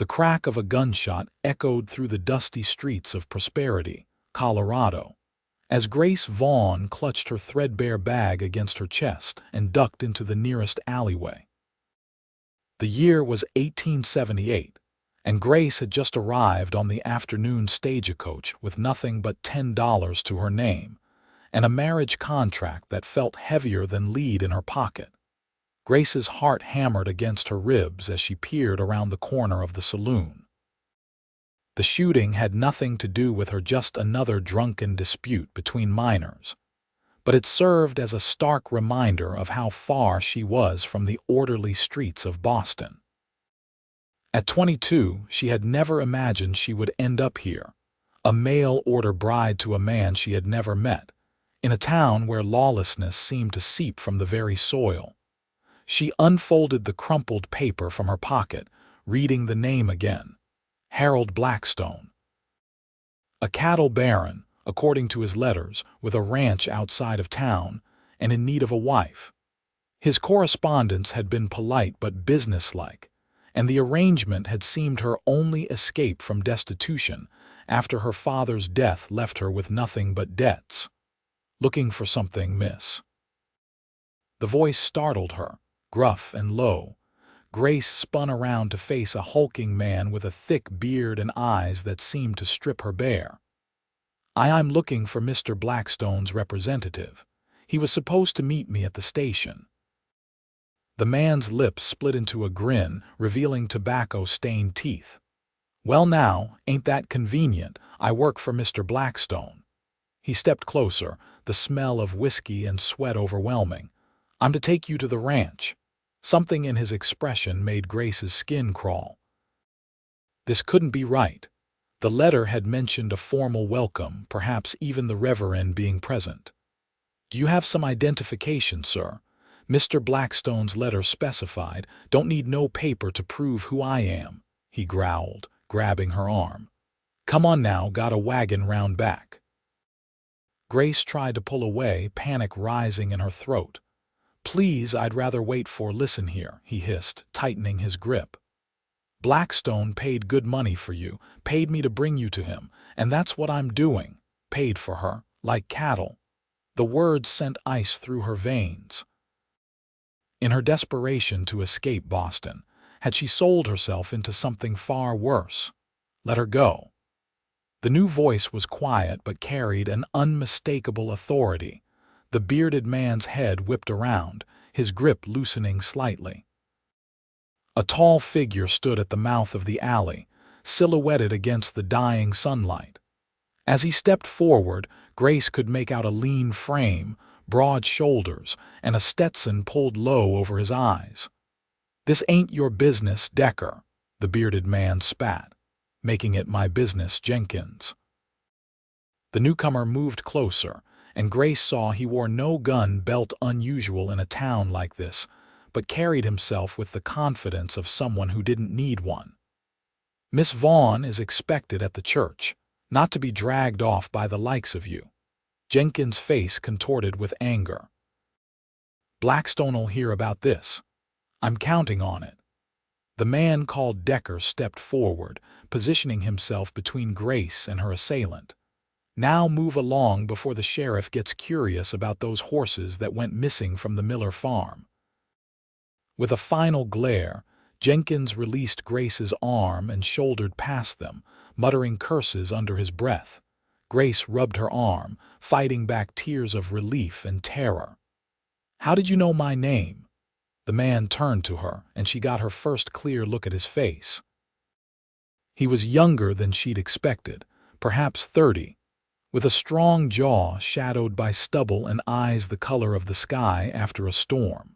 The crack of a gunshot echoed through the dusty streets of Prosperity, Colorado, as Grace Vaughn clutched her threadbare bag against her chest and ducked into the nearest alleyway. The year was 1878, and Grace had just arrived on the afternoon stagecoach with nothing but $10 to her name and a marriage contract that felt heavier than lead in her pocket. Grace's heart hammered against her ribs as she peered around the corner of the saloon. The shooting had nothing to do with her, just another drunken dispute between minors, but it served as a stark reminder of how far she was from the orderly streets of Boston. At 22, she had never imagined she would end up here, a mail-order bride to a man she had never met, in a town where lawlessness seemed to seep from the very soil. She unfolded the crumpled paper from her pocket, reading the name again. Harold Blackstone. A cattle baron, according to his letters, with a ranch outside of town, and in need of a wife. His correspondence had been polite but businesslike, and the arrangement had seemed her only escape from destitution after her father's death left her with nothing but debts. Looking for something, miss? The voice startled her, gruff and low. Grace spun around to face a hulking man with a thick beard and eyes that seemed to strip her bare. I'm looking for Mr. Blackstone's representative. He was supposed to meet me at the station." The man's lips split into a grin, revealing tobacco-stained teeth. "Well now, ain't that convenient? I work for Mr. Blackstone." He stepped closer, the smell of whiskey and sweat overwhelming. "I'm to take you to the ranch." Something in his expression made Grace's skin crawl. This couldn't be right. The letter had mentioned a formal welcome, perhaps even the Reverend being present. "Do you have some identification, sir?" Mr. Blackstone's letter specified. "Don't need no paper to prove who I am," he growled, grabbing her arm. "Come on now, got a wagon round back." Grace tried to pull away, panic rising in her throat. "Please, I'd rather wait for listen here," he hissed, tightening his grip. "Blackstone paid good money for you, paid me to bring you to him, and that's what I'm doing. Paid for her, like cattle." The words sent ice through her veins. In her desperation to escape Boston, had she sold herself into something far worse? Let her go. The new voice was quiet but carried an unmistakable authority. The bearded man's head whipped around, his grip loosening slightly. A tall figure stood at the mouth of the alley, silhouetted against the dying sunlight. As he stepped forward, Grace could make out a lean frame, broad shoulders, and a Stetson pulled low over his eyes. "This ain't your business, Decker," the bearded man spat. "Making it my business, Jenkins." The newcomer moved closer, and Grace saw he wore no gun belt unusual in a town like this, but carried himself with the confidence of someone who didn't need one. "Miss Vaughn is expected at the church, not to be dragged off by the likes of you." Jenkins' face contorted with anger. "Blackstone'll hear about this. I'm counting on it." The man called Decker stepped forward, positioning himself between Grace and her assailant. "Now move along before the sheriff gets curious about those horses that went missing from the Miller farm." With a final glare, Jenkins released Grace's arm and shouldered past them, muttering curses under his breath. Grace rubbed her arm, fighting back tears of relief and terror. "How did you know my name?" The man turned to her, and she got her first clear look at his face. He was younger than she'd expected, perhaps 30, with a strong jaw shadowed by stubble and eyes the color of the sky after a storm.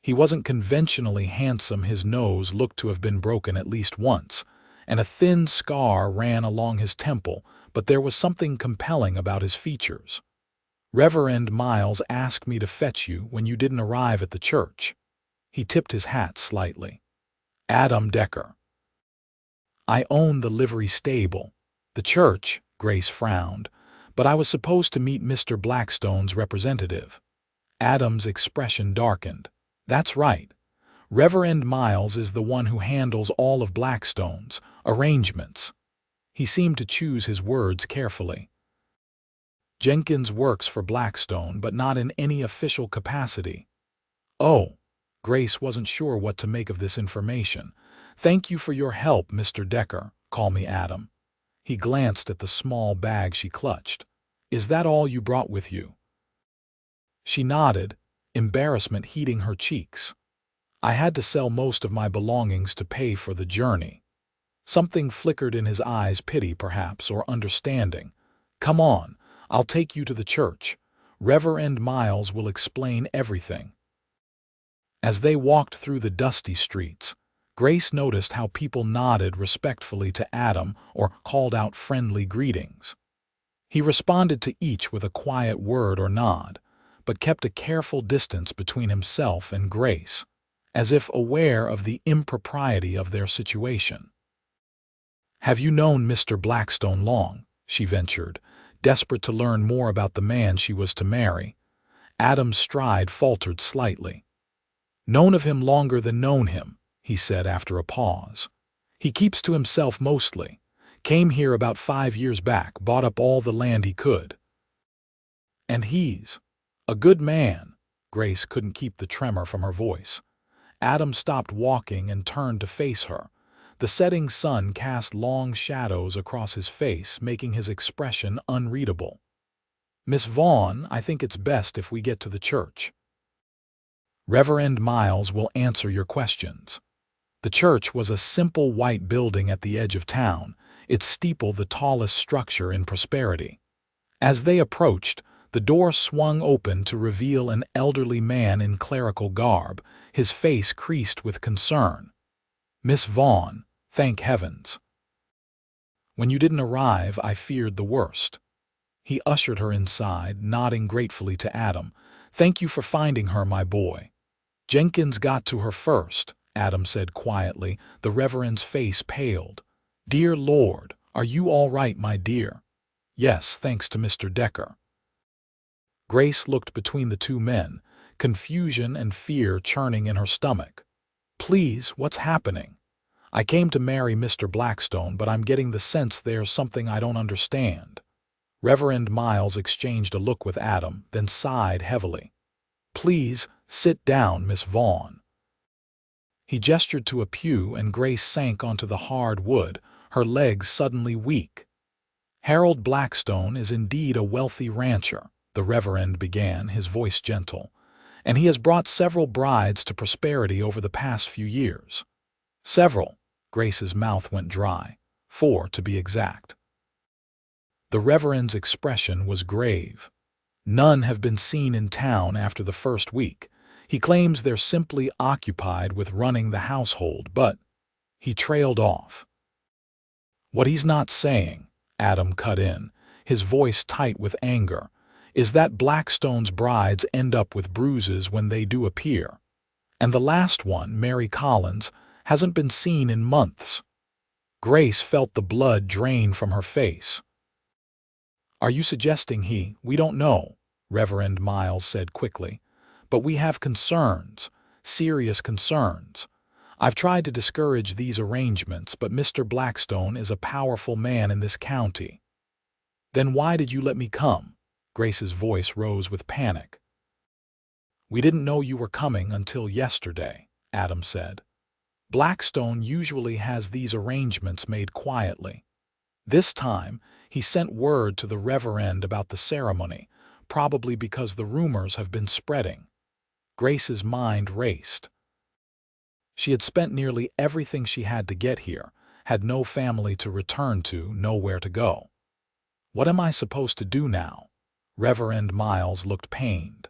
He wasn't conventionally handsome. His nose looked to have been broken at least once, and a thin scar ran along his temple, but there was something compelling about his features. "Reverend Miles asked me to fetch you when you didn't arrive at the church." He tipped his hat slightly. "Adam Decker. I own the livery stable." "The church," Grace frowned, "but I was supposed to meet Mr. Blackstone's representative." Adam's expression darkened. "That's right. Reverend Miles is the one who handles all of Blackstone's arrangements. He seemed to choose his words carefully. Jenkins works for Blackstone, but not in any official capacity. Oh, Grace wasn't sure what to make of this information. Thank you for your help, Mr. Decker. Call me Adam. He glanced at the small bag she clutched. Is that all you brought with you? She nodded, embarrassment heating her cheeks. I had to sell most of my belongings to pay for the journey. Something flickered in his eyes, pity perhaps, or understanding. Come on, I'll take you to the church. Reverend Miles will explain everything. As they walked through the dusty streets, Grace noticed how people nodded respectfully to Adam or called out friendly greetings. He responded to each with a quiet word or nod, but kept a careful distance between himself and Grace, as if aware of the impropriety of their situation. Have you known Mr. Blackstone long? She ventured, desperate to learn more about the man she was to marry. Adam's stride faltered slightly. Known of him longer than known him, he said after a pause. He keeps to himself mostly. Came here about 5 years back, bought up all the land he could. And he's a good man. Grace couldn't keep the tremor from her voice. Adam stopped walking and turned to face her. The setting sun cast long shadows across his face, making his expression unreadable. Miss Vaughn, I think it's best if we get to the church. Reverend Miles will answer your questions. The church was a simple white building at the edge of town, its steeple the tallest structure in Prosperity. As they approached, the door swung open to reveal an elderly man in clerical garb, his face creased with concern. Miss Vaughn, thank heavens. When you didn't arrive, I feared the worst. He ushered her inside, nodding gratefully to Adam. Thank you for finding her, my boy. Jenkins got to her first, Adam said quietly. The Reverend's face paled. Dear Lord, are you all right, my dear? Yes, thanks to Mr. Decker. Grace looked between the two men, confusion and fear churning in her stomach. Please, what's happening? I came to marry Mr. Blackstone, but I'm getting the sense there's something I don't understand. Reverend Miles exchanged a look with Adam, then sighed heavily. Please, sit down, Miss Vaughn. He gestured to a pew, and Grace sank onto the hard wood, her legs suddenly weak. Harold Blackstone is indeed a wealthy rancher, the Reverend began, his voice gentle, and he has brought several brides to Prosperity over the past few years. Several. Grace's mouth went dry. 4, to be exact. The Reverend's expression was grave. None have been seen in town after the first week. He claims they're simply occupied with running the household, but he trailed off. What he's not saying, Adam cut in, his voice tight with anger, is that Blackstone's brides end up with bruises when they do appear. And the last one, Mary Collins, hasn't been seen in months. Grace felt the blood drain from her face. Are you suggesting we don't know, Reverend Miles said quickly, but we have concerns, serious concerns. I've tried to discourage these arrangements, but Mr. Blackstone is a powerful man in this county. Then why did you let me come? Grace's voice rose with panic. We didn't know you were coming until yesterday, Adam said. Blackstone usually has these arrangements made quietly. This time, he sent word to the Reverend about the ceremony, probably because the rumors have been spreading. Grace's mind raced. She had spent nearly everything she had to get here, had no family to return to, nowhere to go. What am I supposed to do now? Reverend Miles looked pained.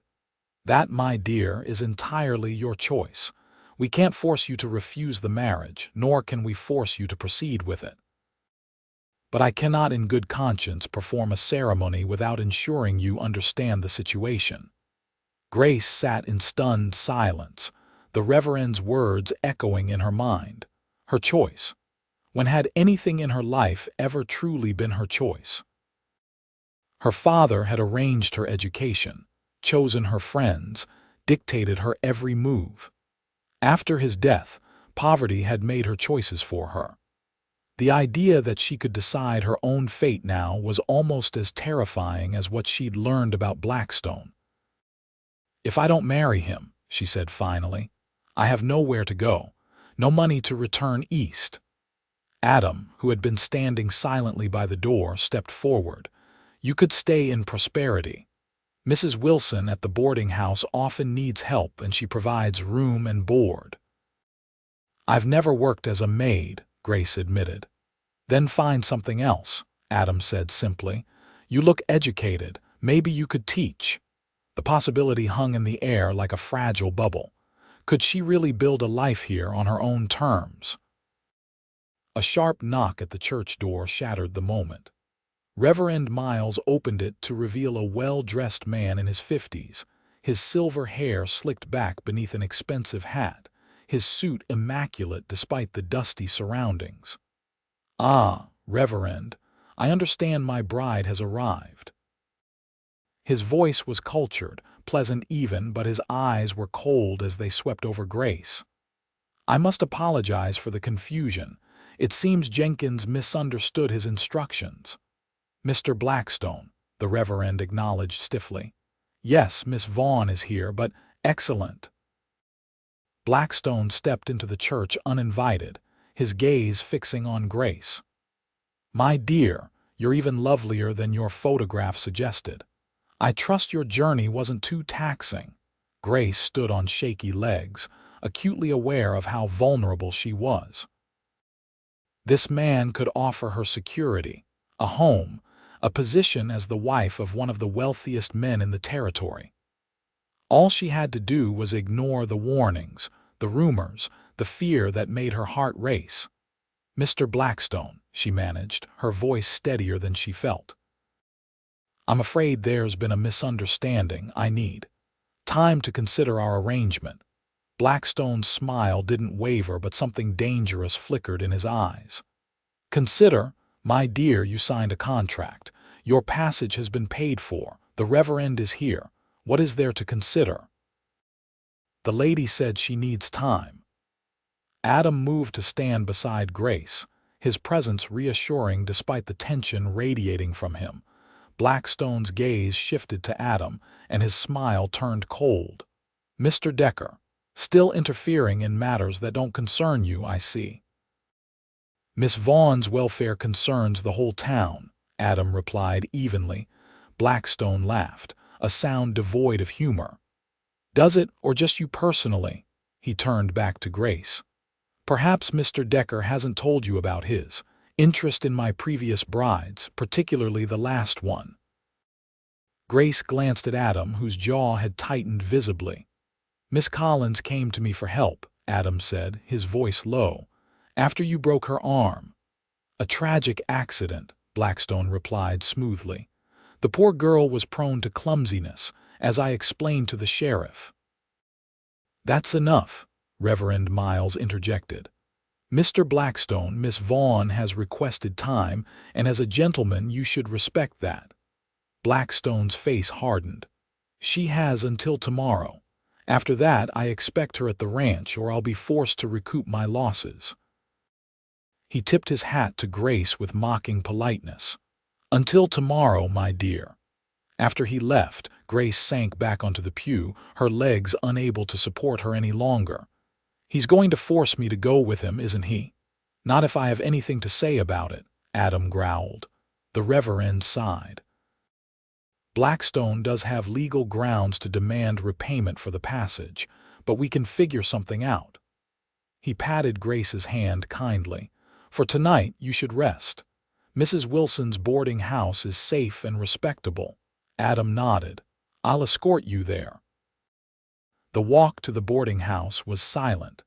That, my dear, is entirely your choice. We can't force you to refuse the marriage, nor can we force you to proceed with it. But I cannot in good conscience perform a ceremony without ensuring you understand the situation. Grace sat in stunned silence, the Reverend's words echoing in her mind. Her choice. When had anything in her life ever truly been her choice? Her father had arranged her education, chosen her friends, dictated her every move. After his death, poverty had made her choices for her. The idea that she could decide her own fate now was almost as terrifying as what she'd learned about Blackstone. "If I don't marry him," she said finally, "I have nowhere to go, no money to return east." Adam, who had been standing silently by the door, stepped forward. "You could stay in prosperity. Mrs. Wilson at the boarding house often needs help and she provides room and board." "I've never worked as a maid," Grace admitted. "Then find something else," Adam said simply. "You look educated. Maybe you could teach." The possibility hung in the air like a fragile bubble. Could she really build a life here on her own terms? A sharp knock at the church door shattered the moment. Reverend Miles opened it to reveal a well-dressed man in his 50s, his silver hair slicked back beneath an expensive hat, his suit immaculate despite the dusty surroundings. "Ah, Reverend, I understand my bride has arrived." His voice was cultured, pleasant even, but his eyes were cold as they swept over Grace. "I must apologize for the confusion. It seems Jenkins misunderstood his instructions." "Mr. Blackstone," the Reverend acknowledged stiffly. "Yes, Miss Vaughn is here, but excellent." Blackstone stepped into the church uninvited, his gaze fixing on Grace. "My dear, you're even lovelier than your photograph suggested. I trust your journey wasn't too taxing." Grace stood on shaky legs, acutely aware of how vulnerable she was. This man could offer her security, a home, a position as the wife of one of the wealthiest men in the territory. All she had to do was ignore the warnings, the rumors, the fear that made her heart race. "Mr. Blackstone," she managed, her voice steadier than she felt. "I'm afraid there's been a misunderstanding. I need time to consider our arrangement." Blackstone's smile didn't waver, but something dangerous flickered in his eyes. "Consider, my dear, you signed a contract. Your passage has been paid for. The Reverend is here. What is there to consider?" "The lady said she needs time." Adam moved to stand beside Grace, his presence reassuring despite the tension radiating from him. Blackstone's gaze shifted to Adam, and his smile turned cold. "Mr. Decker, still interfering in matters that don't concern you, I see." "Miss Vaughn's welfare concerns the whole town," Adam replied evenly. Blackstone laughed, a sound devoid of humor. "Does it, or just you personally?" He turned back to Grace. "Perhaps Mr. Decker hasn't told you about his interest in my previous brides, particularly the last one." Grace glanced at Adam, whose jaw had tightened visibly. "Miss Collins came to me for help," Adam said, his voice low, "after you broke her arm." "A tragic accident," Blackstone replied smoothly. "The poor girl was prone to clumsiness, as I explained to the sheriff." "That's enough," Reverend Miles interjected. "Mr. Blackstone, Miss Vaughn has requested time, and as a gentleman you should respect that." Blackstone's face hardened. "She has until tomorrow. After that I expect her at the ranch, or I'll be forced to recoup my losses." He tipped his hat to Grace with mocking politeness. "Until tomorrow, my dear." After he left, Grace sank back onto the pew, her legs unable to support her any longer. "He's going to force me to go with him, isn't he?" "Not if I have anything to say about it," Adam growled. The Reverend sighed. "Blackstone does have legal grounds to demand repayment for the passage, but we can figure something out." He patted Grace's hand kindly. "For tonight you should rest. Mrs. Wilson's boarding house is safe and respectable." Adam nodded. "I'll escort you there." The walk to the boarding house was silent,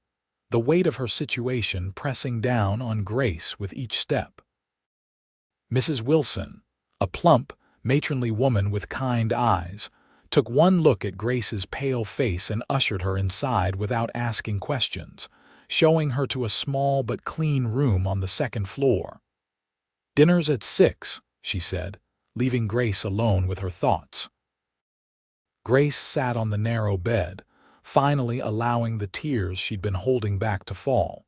the weight of her situation pressing down on Grace with each step. Mrs. Wilson, a plump, matronly woman with kind eyes, took one look at Grace's pale face and ushered her inside without asking questions, showing her to a small but clean room on the second floor. "Dinner's at 6, she said, leaving Grace alone with her thoughts. Grace sat on the narrow bed, finally allowing the tears she'd been holding back to fall.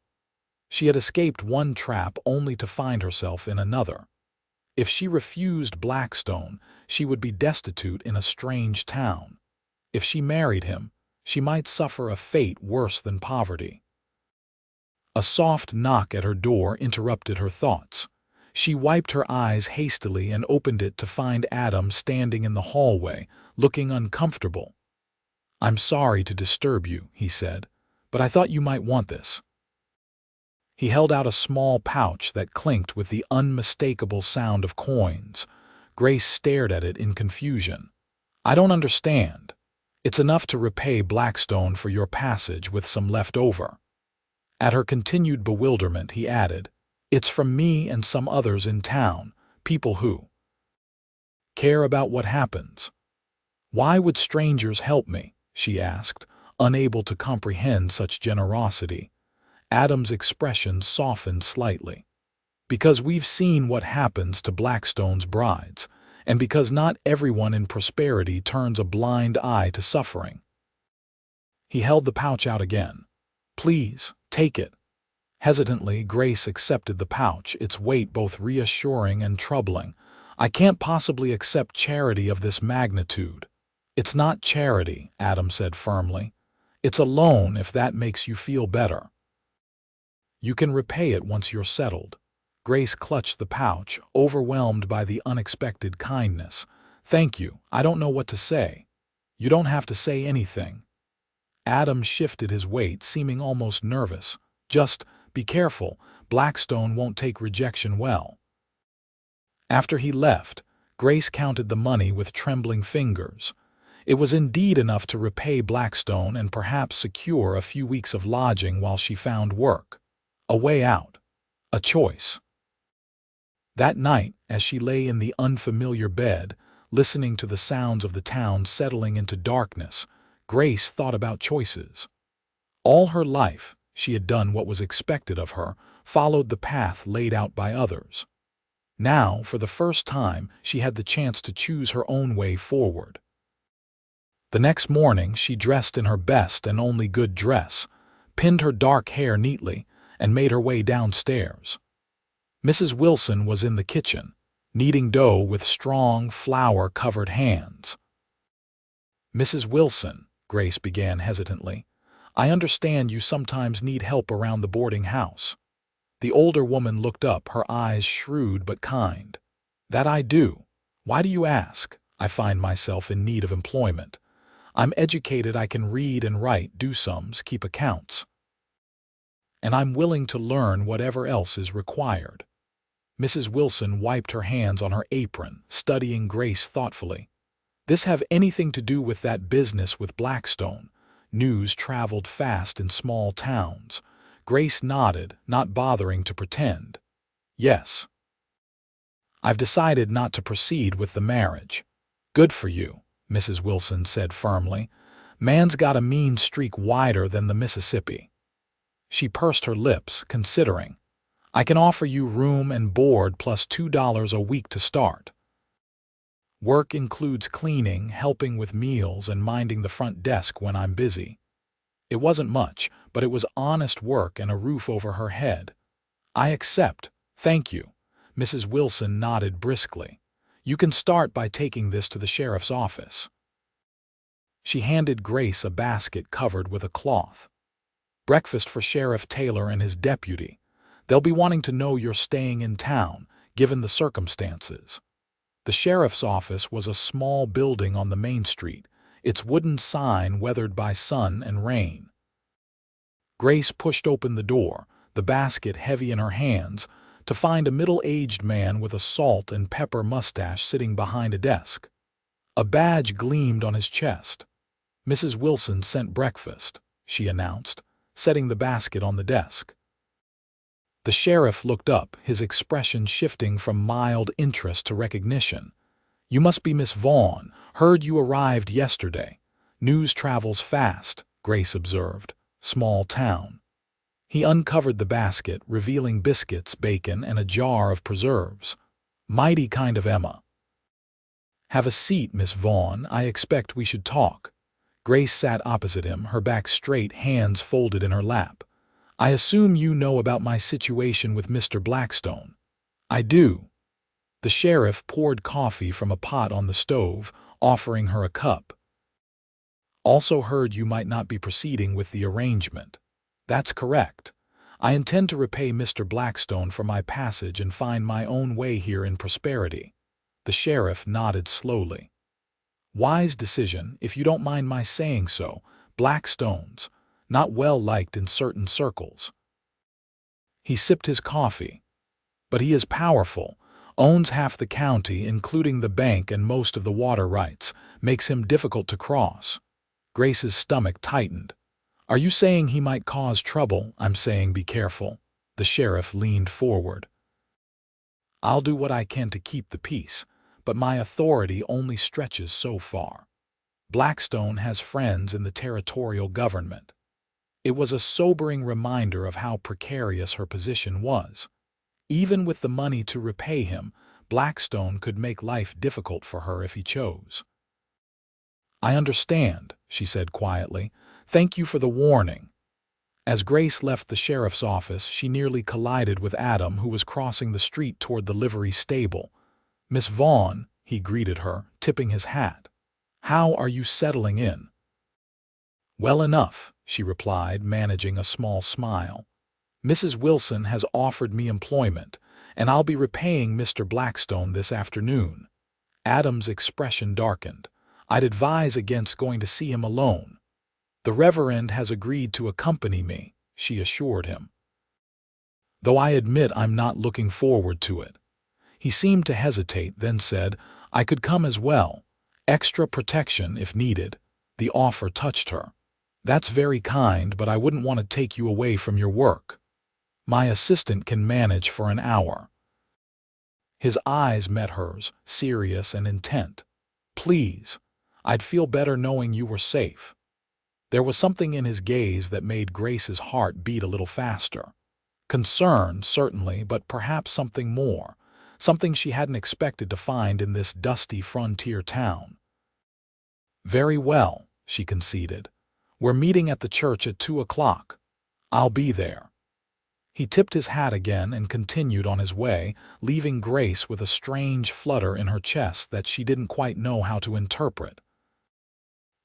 She had escaped one trap only to find herself in another. If she refused Blackstone, she would be destitute in a strange town. If she married him, she might suffer a fate worse than poverty. A soft knock at her door interrupted her thoughts. She wiped her eyes hastily and opened it to find Adam standing in the hallway, looking uncomfortable. "I'm sorry to disturb you," he said, "but I thought you might want this." He held out a small pouch that clinked with the unmistakable sound of coins. Grace stared at it in confusion. "I don't understand." "It's enough to repay Blackstone for your passage with some left over." At her continued bewilderment, he added, "It's from me and some others in town, people who care about what happens." "Why would strangers help me?" she asked, unable to comprehend such generosity. Adam's expression softened slightly. "Because we've seen what happens to Blackstone's brides, and because not everyone in prosperity turns a blind eye to suffering." He held the pouch out again. "Please, take it." Hesitantly, Grace accepted the pouch, its weight both reassuring and troubling. "I can't possibly accept charity of this magnitude." "It's not charity," Adam said firmly. "It's a loan if that makes you feel better. You can repay it once you're settled." Grace clutched the pouch, overwhelmed by the unexpected kindness. "Thank you. I don't know what to say." "You don't have to say anything." Adam shifted his weight, seeming almost nervous. "Just be careful. Blackstone won't take rejection well." After he left, Grace counted the money with trembling fingers. It was indeed enough to repay Blackstone and perhaps secure a few weeks of lodging while she found work. A way out. A choice. That night, as she lay in the unfamiliar bed, listening to the sounds of the town settling into darkness, Grace thought about choices. All her life, she had done what was expected of her, followed the path laid out by others. Now, for the first time, she had the chance to choose her own way forward. The next morning, she dressed in her best and only good dress, pinned her dark hair neatly, and made her way downstairs. Mrs. Wilson was in the kitchen, kneading dough with strong, flour-covered hands. "Mrs. Wilson," Grace began hesitantly, "I understand you sometimes need help around the boarding house." The older woman looked up, her eyes shrewd but kind. "That I do. Why do you ask?" "I find myself in need of employment. I'm educated, I can read and write, do sums, keep accounts. And I'm willing to learn whatever else is required." Mrs. Wilson wiped her hands on her apron, studying Grace thoughtfully. "This have anything to do with that business with Blackstone?" News traveled fast in small towns. Grace nodded, not bothering to pretend. "Yes. I've decided not to proceed with the marriage." "Good for you," Mrs. Wilson said firmly. "Man's got a mean streak wider than the Mississippi." She pursed her lips, considering. "I can offer you room and board plus $2 a week to start. Work includes cleaning, helping with meals, and minding the front desk when I'm busy." It wasn't much, but it was honest work and a roof over her head. "I accept, thank you." Mrs. Wilson nodded briskly. "You can start by taking this to the sheriff's office." She handed Grace a basket covered with a cloth. "Breakfast for Sheriff Taylor and his deputy. They'll be wanting to know you're staying in town, given the circumstances." The sheriff's office was a small building on the main street, its wooden sign weathered by sun and rain. Grace pushed open the door, the basket heavy in her hands, to find a middle-aged man with a salt and pepper mustache sitting behind a desk. A badge gleamed on his chest. "Mrs. Wilson sent breakfast," she announced, setting the basket on the desk. The sheriff looked up, his expression shifting from mild interest to recognition. "You must be Miss Vaughn. Heard you arrived yesterday." "News travels fast," Grace observed. "Small town." He uncovered the basket, revealing biscuits, bacon, and a jar of preserves. "Mighty kind of Emma." "Have a seat, Miss Vaughn. I expect we should talk." Grace sat opposite him, her back straight, hands folded in her lap. "I assume you know about my situation with Mr. Blackstone." "I do." The sheriff poured coffee from a pot on the stove, offering her a cup. "Also heard you might not be proceeding with the arrangement." "That's correct. I intend to repay Mr. Blackstone for my passage and find my own way here in prosperity." The sheriff nodded slowly. "Wise decision, if you don't mind my saying so. Blackstone's not well liked in certain circles." He sipped his coffee. "But he is powerful, owns half the county, including the bank and most of the water rights, makes him difficult to cross." Grace's stomach tightened. "Are you saying he might cause trouble?" "I'm saying be careful." The sheriff leaned forward. "I'll do what I can to keep the peace, but my authority only stretches so far. Blackstone has friends in the territorial government." It was a sobering reminder of how precarious her position was. Even with the money to repay him, Blackstone could make life difficult for her if he chose. "I understand," she said quietly. "Thank you for the warning." As Grace left the sheriff's office, she nearly collided with Adam, who was crossing the street toward the livery stable. "Miss Vaughn," he greeted her, tipping his hat. "How are you settling in?" "Well enough," she replied, managing a small smile. "Mrs. Wilson has offered me employment, and I'll be repaying Mr. Blackstone this afternoon." Adam's expression darkened. "I'd advise against going to see him alone." "The Reverend has agreed to accompany me," she assured him. "Though I admit I'm not looking forward to it." He seemed to hesitate, then said, "I could come as well. Extra protection if needed." The offer touched her. "That's very kind, but I wouldn't want to take you away from your work. My assistant can manage for an hour." His eyes met hers, serious and intent. "Please. I'd feel better knowing you were safe." There was something in his gaze that made Grace's heart beat a little faster. Concern, certainly, but perhaps something more, something she hadn't expected to find in this dusty frontier town. "Very well," she conceded. "We're meeting at the church at 2 o'clock. I'll be there." He tipped his hat again and continued on his way, leaving Grace with a strange flutter in her chest that she didn't quite know how to interpret.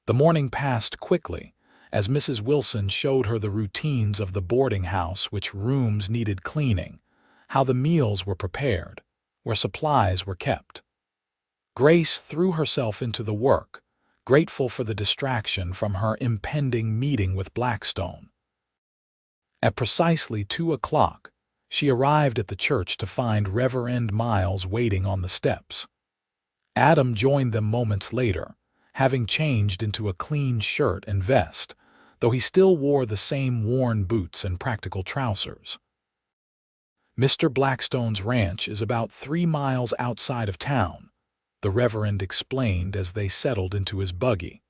The morning passed quickly, as Mrs. Wilson showed her the routines of the boarding house, which rooms needed cleaning, how the meals were prepared, where supplies were kept. Grace threw herself into the work, grateful for the distraction from her impending meeting with Blackstone. At precisely 2 o'clock, she arrived at the church to find Reverend Miles waiting on the steps. Adam joined them moments later, having changed into a clean shirt and vest, though he still wore the same worn boots and practical trousers. "Mr. Blackstone's ranch is about 3 miles outside of town," the Reverend explained as they settled into his buggy.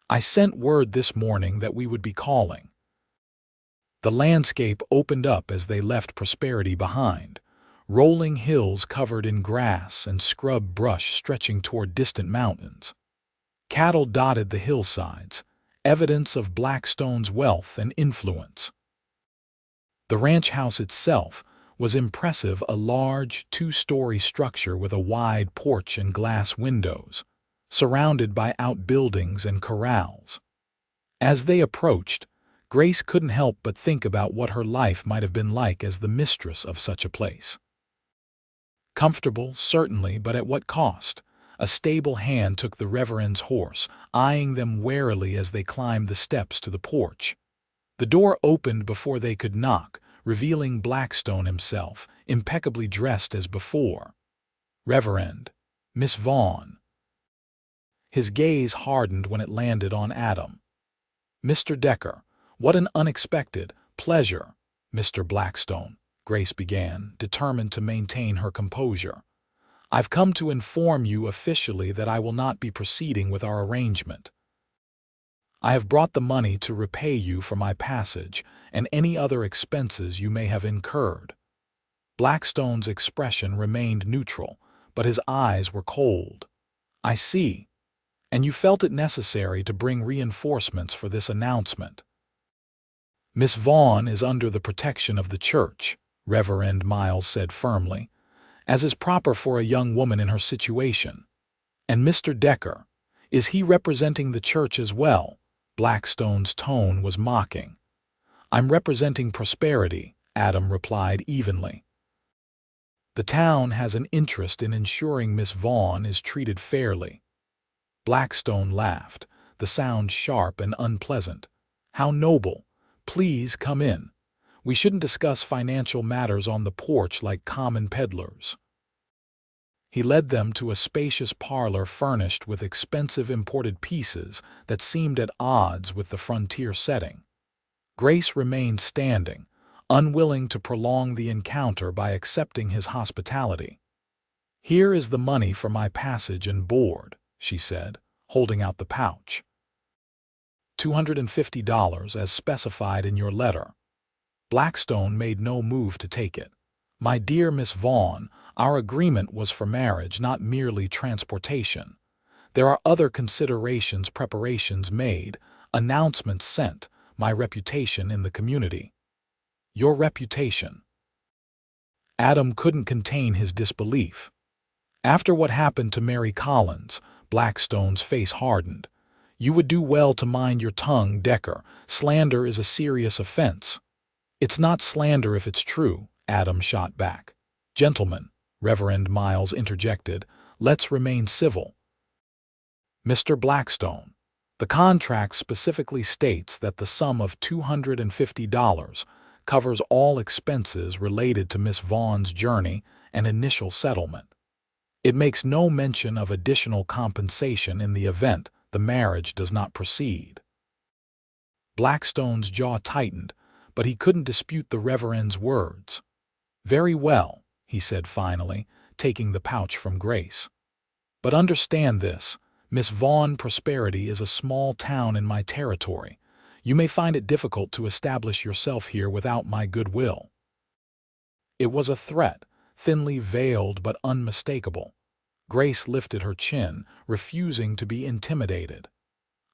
"I sent word this morning that we would be calling." The landscape opened up as they left prosperity behind, rolling hills covered in grass and scrub brush stretching toward distant mountains. Cattle dotted the hillsides, evidence of Blackstone's wealth and influence. The ranch house itself was impressive, a large, 2-story structure with a wide porch and glass windows, surrounded by outbuildings and corrals. As they approached, Grace couldn't help but think about what her life might have been like as the mistress of such a place. Comfortable, certainly, but at what cost? A stable hand took the Reverend's horse, eyeing them warily as they climbed the steps to the porch. The door opened before they could knock, revealing Blackstone himself, impeccably dressed as before. "Reverend, Miss Vaughn." His gaze hardened when it landed on Adam. "Mr. Decker, what an unexpected pleasure." "Mr. Blackstone," Grace began, determined to maintain her composure. "I've come to inform you officially that I will not be proceeding with our arrangement. I have brought the money to repay you for my passage and any other expenses you may have incurred." Blackstone's expression remained neutral, but his eyes were cold. "I see. and you felt it necessary to bring reinforcements for this announcement. Miss Vaughn is under the protection of the church, Reverend Miles said firmly, as is proper for a young woman in her situation. And Mr. Decker, is he representing the church as well? Blackstone's tone was mocking. I'm representing prosperity, Adam replied evenly. The town has an interest in ensuring Miss Vaughn is treated fairly. Blackstone laughed, the sound sharp and unpleasant. How noble. Please come in. We shouldn't discuss financial matters on the porch like common peddlers. He led them to a spacious parlor furnished with expensive imported pieces that seemed at odds with the frontier setting. Grace remained standing, unwilling to prolong the encounter by accepting his hospitality. Here is the money for my passage and board, she said, holding out the pouch. $250 as specified in your letter. Blackstone made no move to take it. My dear Miss Vaughn, our agreement was for marriage, not merely transportation. There are other considerations, preparations made, announcements sent, my reputation in the community. Your reputation. Adam couldn't contain his disbelief. After what happened to Mary Collins, Blackstone's face hardened. You would do well to mind your tongue, Decker. Slander is a serious offense. It's not slander if it's true, Adam shot back. Gentlemen, Reverend Miles interjected, let's remain civil. Mr. Blackstone, the contract specifically states that the sum of $250 covers all expenses related to Miss Vaughn's journey and initial settlement. It makes no mention of additional compensation in the event the marriage does not proceed. Blackstone's jaw tightened, but he couldn't dispute the Reverend's words. Very well, he said finally, taking the pouch from Grace. But understand this, Miss Vaughn, Prosperity is a small town in my territory. You may find it difficult to establish yourself here without my goodwill. It was a threat, thinly veiled but unmistakable. Grace lifted her chin, refusing to be intimidated.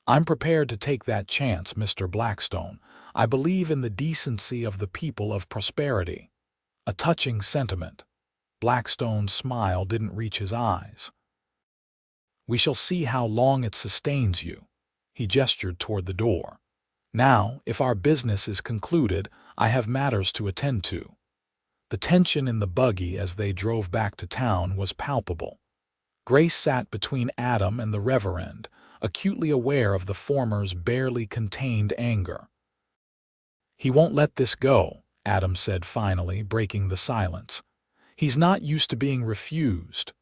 I'm prepared to take that chance, Mr. Blackstone. I believe in the decency of the people of Prosperity. A touching sentiment. Blackstone's smile didn't reach his eyes. We shall see how long it sustains you. He gestured toward the door. Now, if our business is concluded, I have matters to attend to. The tension in the buggy as they drove back to town was palpable. Grace sat between Adam and the Reverend, acutely aware of the former's barely contained anger. He won't let this go, Adam said finally, breaking the silence. He's not used to being refused.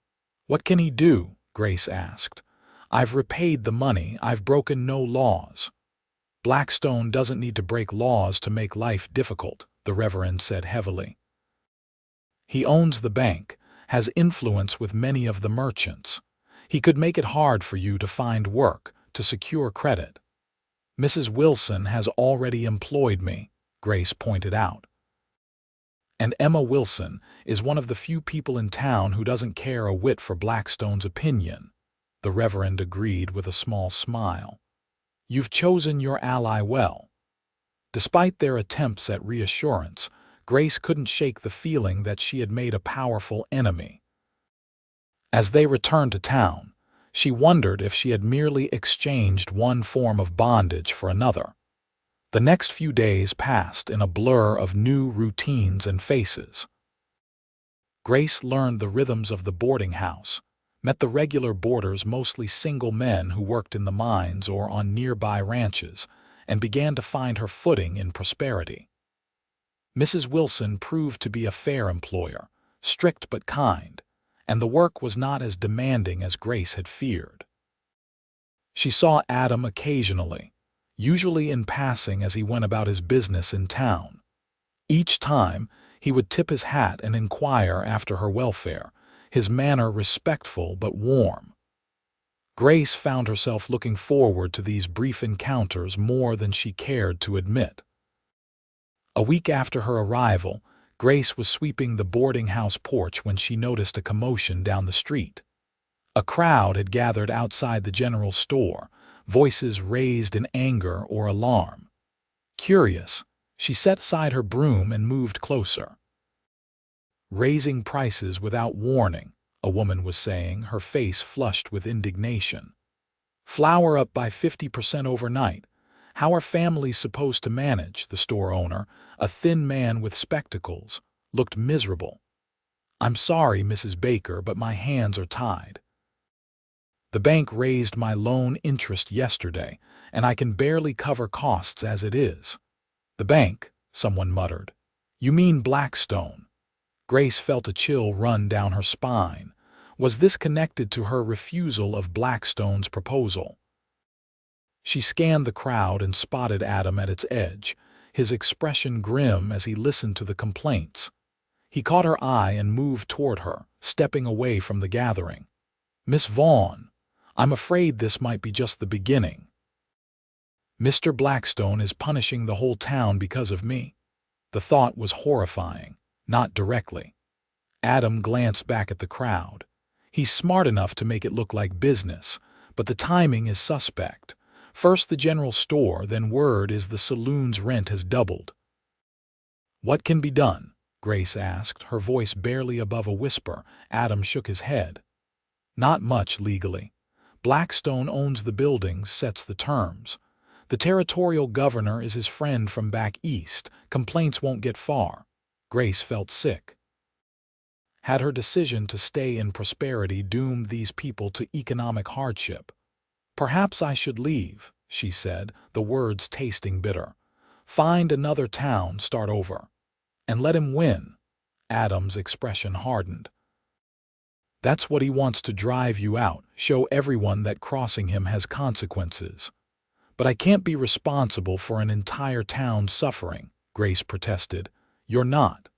What can he do? Grace asked. I've repaid the money. I've broken no laws. Blackstone doesn't need to break laws to make life difficult, the Reverend said heavily. He owns the bank, has influence with many of the merchants. He could make it hard for you to find work, to secure credit. Mrs. Wilson has already employed me, Grace pointed out. And Emma Wilson is one of the few people in town who doesn't care a whit for Blackstone's opinion, the Reverend agreed with a small smile. You've chosen your ally well. Despite their attempts at reassurance, Grace couldn't shake the feeling that she had made a powerful enemy. As they returned to town, she wondered if she had merely exchanged one form of bondage for another. The next few days passed in a blur of new routines and faces. Grace learned the rhythms of the boarding house, met the regular boarders, mostly single men who worked in the mines or on nearby ranches, and began to find her footing in Prosperity. Mrs. Wilson proved to be a fair employer, strict but kind, and the work was not as demanding as Grace had feared. She saw Adam occasionally, usually in passing as he went about his business in town. Each time, he would tip his hat and inquire after her welfare, his manner respectful but warm. Grace found herself looking forward to these brief encounters more than she cared to admit. A week after her arrival, Grace was sweeping the boarding house porch when she noticed a commotion down the street. A crowd had gathered outside the general store, voices raised in anger or alarm. Curious, she set aside her broom and moved closer. "Raising prices without warning," a woman was saying, her face flushed with indignation. "Flour up by 50% overnight. How are families supposed to manage?" The store owner, a thin man with spectacles, looked miserable. "I'm sorry, Mrs. Baker, but my hands are tied. The bank raised my loan interest yesterday, and I can barely cover costs as it is." "The bank," someone muttered. "You mean Blackstone?" Grace felt a chill run down her spine. Was this connected to her refusal of Blackstone's proposal? She scanned the crowd and spotted Adam at its edge, his expression grim as he listened to the complaints. He caught her eye and moved toward her, stepping away from the gathering. "Miss Vaughn, I'm afraid this might be just the beginning. Mr. Blackstone is punishing the whole town because of me." The thought was horrifying, not directly. Adam glanced back at the crowd. He's smart enough to make it look like business, but the timing is suspect. First the general store, then word is the saloon's rent has doubled. "What can be done?" Grace asked, her voice barely above a whisper. Adam shook his head. "Not much legally. Blackstone owns the buildings, sets the terms. The territorial governor is his friend from back east. Complaints won't get far." Grace felt sick. Had her decision to stay in prosperity doomed these people to economic hardship? "Perhaps I should leave," she said, the words tasting bitter. "Find another town, start over. And let him win." Adam's expression hardened. "That's what he wants, to drive you out, show everyone that crossing him has consequences." "But I can't be responsible for an entire town suffering," Grace protested. "You're not."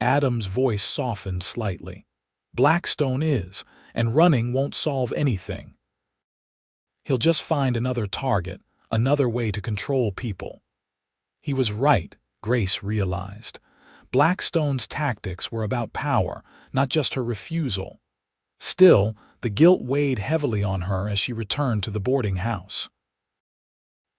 Adam's voice softened slightly. "Blackstone is, and running won't solve anything. He'll just find another target, another way to control people." He was right, Grace realized. Blackstone's tactics were about power, not just her refusal. Still, the guilt weighed heavily on her as she returned to the boarding house.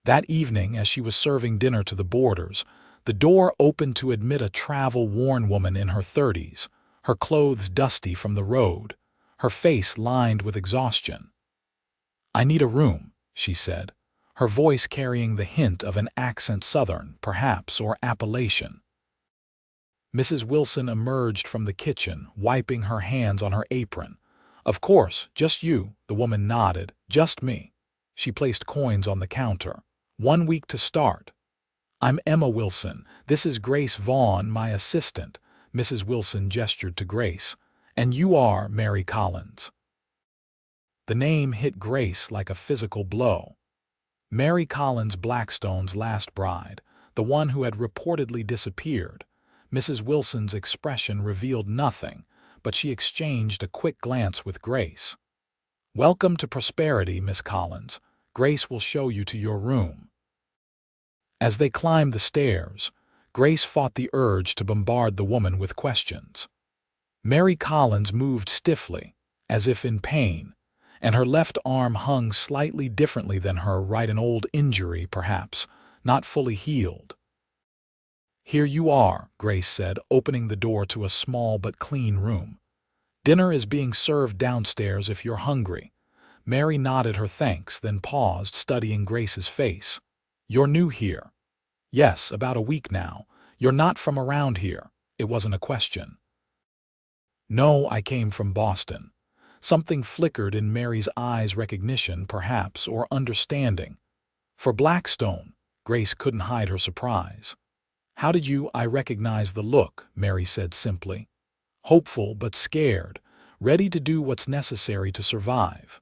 That evening, as she was serving dinner to the boarders, the door opened to admit a travel-worn woman in her 30s, her clothes dusty from the road, her face lined with exhaustion. "I need a room," she said, her voice carrying the hint of an accent Southern, perhaps, or Appalachian. Mrs. Wilson emerged from the kitchen, wiping her hands on her apron. "Of course, just you," the woman nodded. "Just me." She placed coins on the counter. "1 week to start." "I'm Emma Wilson. This is Grace Vaughn, my assistant." Mrs. Wilson gestured to Grace. "And you are Mary Collins." The name hit Grace like a physical blow. Mary Collins, Blackstone's last bride, the one who had reportedly disappeared. Mrs. Wilson's expression revealed nothing, but she exchanged a quick glance with Grace. "Welcome to prosperity, Miss Collins. Grace will show you to your room." As they climbed the stairs, Grace fought the urge to bombard the woman with questions. Mary Collins moved stiffly, as if in pain, and her left arm hung slightly differently than her right, an old injury, perhaps, not fully healed. "Here you are," Grace said, opening the door to a small but clean room. "Dinner is being served downstairs if you're hungry." Mary nodded her thanks, then paused, studying Grace's face. "You're new here?" "Yes, about a week now." "You're not from around here?" It wasn't a question. "No, I came from Boston." Something flickered in Mary's eyes, recognition, perhaps, or understanding. "For Blackstone?" Grace couldn't hide her surprise. "How did you—" "I recognize the look," Mary said simply. "Hopeful but scared, ready to do what's necessary to survive."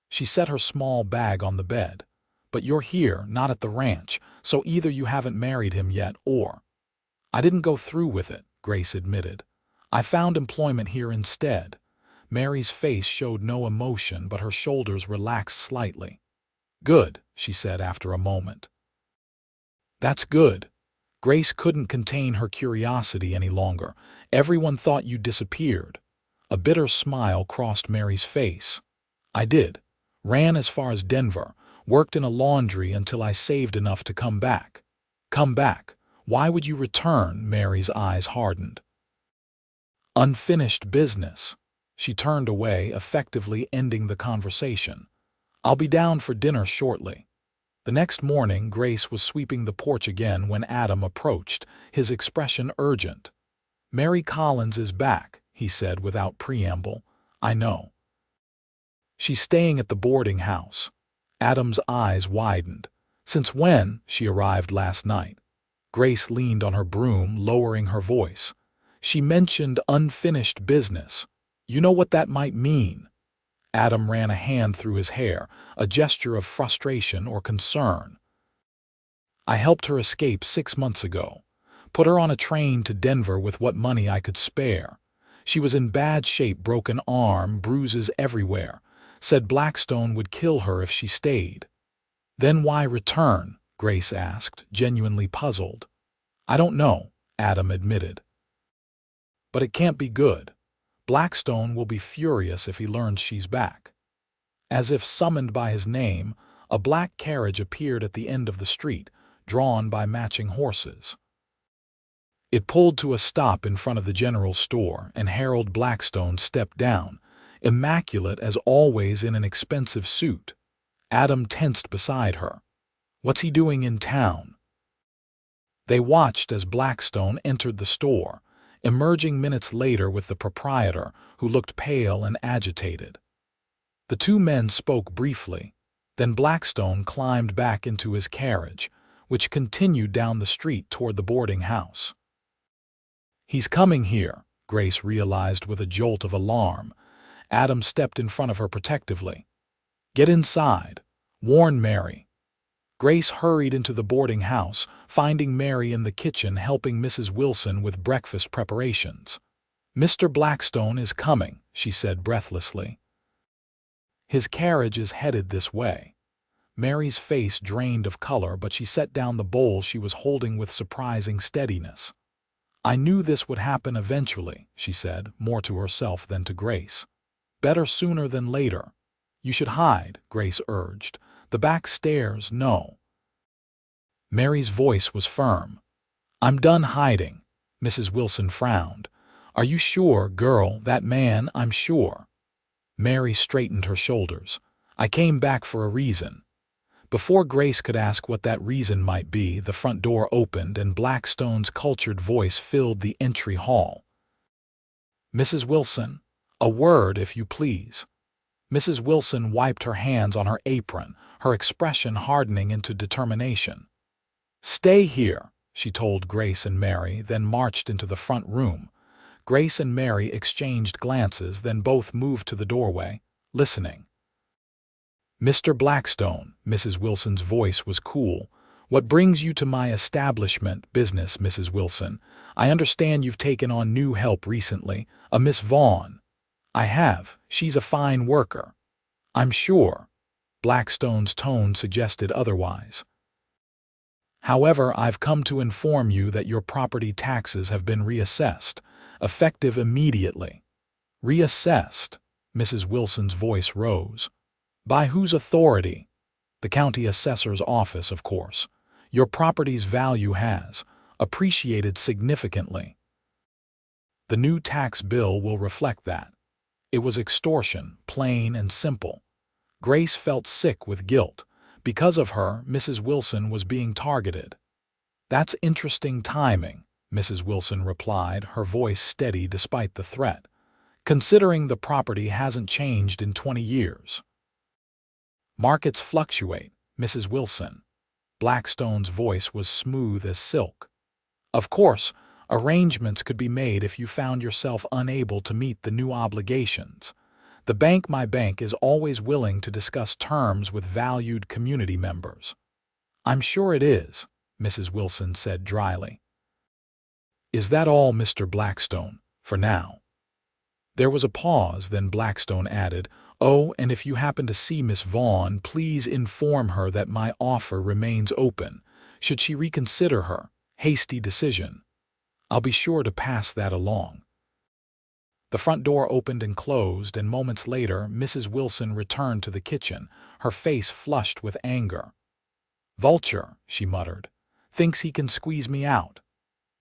She set her small bag on the bed. "But you're here, not at the ranch, so either you haven't married him yet or—" "I didn't go through with it," Grace admitted. "I found employment here instead." Mary's face showed no emotion, but her shoulders relaxed slightly. "Good," she said after a moment. "That's good." Grace couldn't contain her curiosity any longer. "Everyone thought you disappeared." A bitter smile crossed Mary's face. I did. Ran as far as Denver, worked in a laundry until I saved enough to come back. Come back? Why would you return? Mary's eyes hardened. Unfinished business. She turned away, effectively ending the conversation. I'll be down for dinner shortly. The next morning, Grace was sweeping the porch again when Adam approached, his expression urgent. Mary Collins is back, he said without preamble. I know. She's staying at the boarding house. Adam's eyes widened. Since when? She arrived last night. Grace leaned on her broom, lowering her voice. She mentioned unfinished business. You know what that might mean. Adam ran a hand through his hair, a gesture of frustration or concern. I helped her escape 6 months ago. Put her on a train to Denver with what money I could spare. She was in bad shape, broken arm, bruises everywhere. Said Blackstone would kill her if she stayed. Then why return? Grace asked, genuinely puzzled. I don't know, Adam admitted. But it can't be good. Blackstone will be furious if he learns she's back. As if summoned by his name, a black carriage appeared at the end of the street, drawn by matching horses. It pulled to a stop in front of the general store, and Harold Blackstone stepped down, immaculate as always in an expensive suit. Adam tensed beside her. What's he doing in town? They watched as Blackstone entered the store, emerging minutes later with the proprietor, who looked pale and agitated. The two men spoke briefly. Then Blackstone climbed back into his carriage, which continued down the street toward the boarding house. He's coming here, Grace realized with a jolt of alarm. Adam stepped in front of her protectively. Get inside. Warn Mary. Grace hurried into the boarding house, finding Mary in the kitchen helping Mrs. Wilson with breakfast preparations. Mr. Blackstone is coming, she said breathlessly. His carriage is headed this way. Mary's face drained of color, but she set down the bowl she was holding with surprising steadiness. I knew this would happen eventually, she said, more to herself than to Grace. Better sooner than later. You should hide, Grace urged. The back stairs, no. Mary's voice was firm. I'm done hiding. Mrs. Wilson frowned. Are you sure, girl, that man? I'm sure. Mary straightened her shoulders. I came back for a reason. Before Grace could ask what that reason might be, the front door opened and Blackstone's cultured voice filled the entry hall. Mrs. Wilson, a word, if you please. Mrs. Wilson wiped her hands on her apron, her expression hardening into determination. Stay here, she told Grace and Mary, then marched into the front room. Grace and Mary exchanged glances, then both moved to the doorway, listening. Mr. Blackstone, Mrs. Wilson's voice was cool. What brings you to my establishment, business, Mrs. Wilson? I understand you've taken on new help recently, a Miss Vaughn. I have. She's a fine worker. I'm sure. Blackstone's tone suggested otherwise. However, I've come to inform you that your property taxes have been reassessed, effective immediately. Reassessed? Mrs. Wilson's voice rose. By whose authority? The county assessor's office, of course. Your property's value has appreciated significantly. The new tax bill will reflect that. It was extortion, plain and simple. Grace felt sick with guilt. Because of her, Mrs. Wilson was being targeted. That's interesting timing, Mrs. Wilson replied, her voice steady despite the threat, considering the property hasn't changed in 20 years. Markets fluctuate, Mrs. Wilson. Blackstone's voice was smooth as silk. Of course, arrangements could be made if you found yourself unable to meet the new obligations. My bank is always willing to discuss terms with valued community members. I'm sure it is, Mrs. Wilson said dryly. Is that all, Mr. Blackstone, for now? There was a pause, then Blackstone added, Oh, and if you happen to see Miss Vaughn, please inform her that my offer remains open, should she reconsider her hasty decision. I'll be sure to pass that along. The front door opened and closed, and moments later, Mrs. Wilson returned to the kitchen, her face flushed with anger. "Vulture," she muttered. "Thinks he can squeeze me out."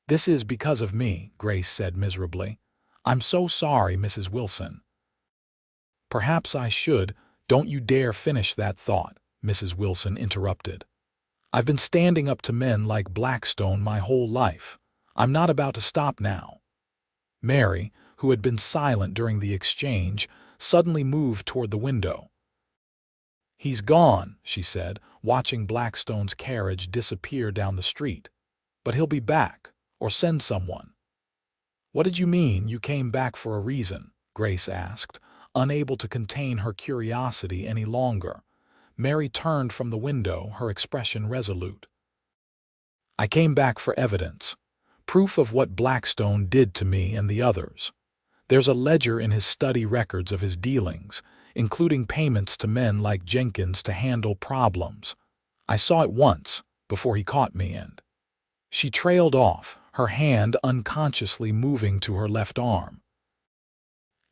"This is because of me," Grace said miserably. "I'm so sorry, Mrs. Wilson." "Perhaps I should—" "Don't you dare finish that thought," Mrs. Wilson interrupted. "I've been standing up to men like Blackstone my whole life. I'm not about to stop now." Mary, who had been silent during the exchange, suddenly moved toward the window. "He's gone," she said, watching Blackstone's carriage disappear down the street. "But he'll be back, or send someone." "What did you mean you came back for a reason?" Grace asked, unable to contain her curiosity any longer. Mary turned from the window, her expression resolute. "I came back for evidence. Proof of what Blackstone did to me and the others. There's a ledger in his study records of his dealings, including payments to men like Jenkins to handle problems. I saw it once, before he caught me, and—" She trailed off, her hand unconsciously moving to her left arm.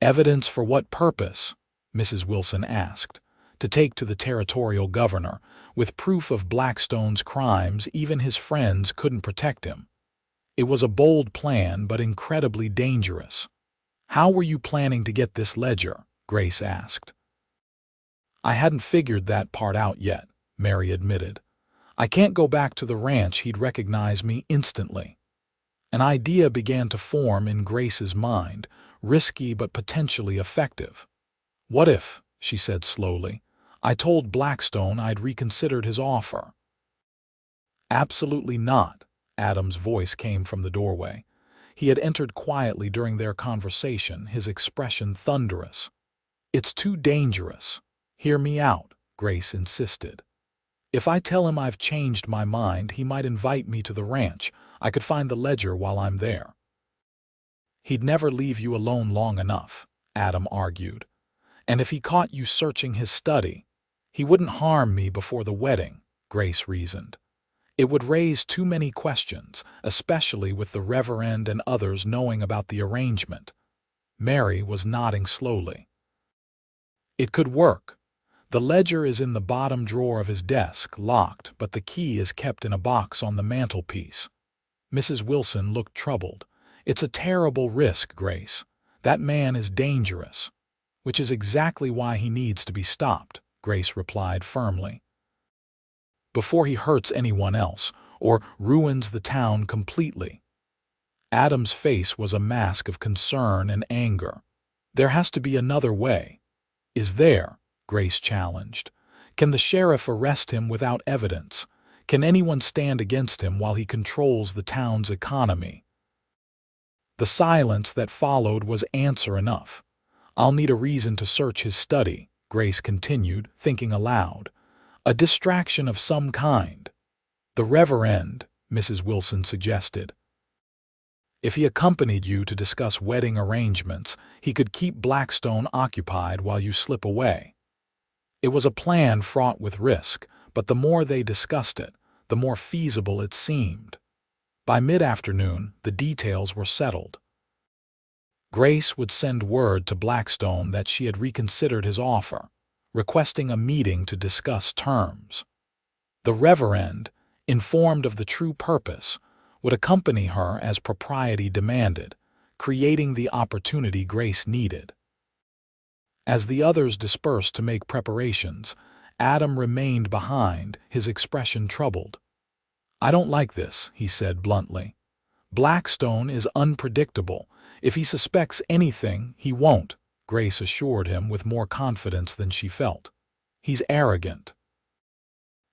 "Evidence for what purpose?" Mrs. Wilson asked. "To take to the territorial governor. With proof of Blackstone's crimes, even his friends couldn't protect him. It was a bold plan, but incredibly dangerous." "How were you planning to get this ledger?" Grace asked. "I hadn't figured that part out yet," Mary admitted. "I can't go back to the ranch he'd recognize me instantly." An idea began to form in Grace's mind, risky but potentially effective. "What if," she said slowly, "I told Blackstone I'd reconsidered his offer?" "Absolutely not," Adam's voice came from the doorway. He had entered quietly during their conversation, his expression thunderous. "It's too dangerous." "Hear me out," Grace insisted. "If I tell him I've changed my mind, he might invite me to the ranch. I could find the ledger while I'm there." "He'd never leave you alone long enough," Adam argued. "And if he caught you searching his study, he wouldn't harm me before the wedding," Grace reasoned. "It would raise too many questions, especially with the Reverend and others knowing about the arrangement." Mary was nodding slowly. "It could work. The ledger is in the bottom drawer of his desk, locked, but the key is kept in a box on the mantelpiece." Mrs. Wilson looked troubled. "It's a terrible risk, Grace. That man is dangerous." "Which is exactly why he needs to be stopped," Grace replied firmly. "Before he hurts anyone else, or ruins the town completely." Adam's face was a mask of concern and anger. "There has to be another way." "Is there?" Grace challenged. "Can the sheriff arrest him without evidence? Can anyone stand against him while he controls the town's economy?" The silence that followed was answer enough. "I'll need a reason to search his study," Grace continued, thinking aloud. "A distraction of some kind." "The Reverend," Mrs. Wilson suggested. "If he accompanied you to discuss wedding arrangements, he could keep Blackstone occupied while you slip away." It was a plan fraught with risk, but the more they discussed it, the more feasible it seemed. By mid-afternoon, the details were settled. Grace would send word to Blackstone that she had reconsidered his offer, requesting a meeting to discuss terms. The Reverend, informed of the true purpose, would accompany her as propriety demanded, creating the opportunity Grace needed. As the others dispersed to make preparations, Adam remained behind, his expression troubled. "I don't like this," he said bluntly. "Blackstone is unpredictable. If he suspects anything, he won't," Grace assured him with more confidence than she felt. "He's arrogant.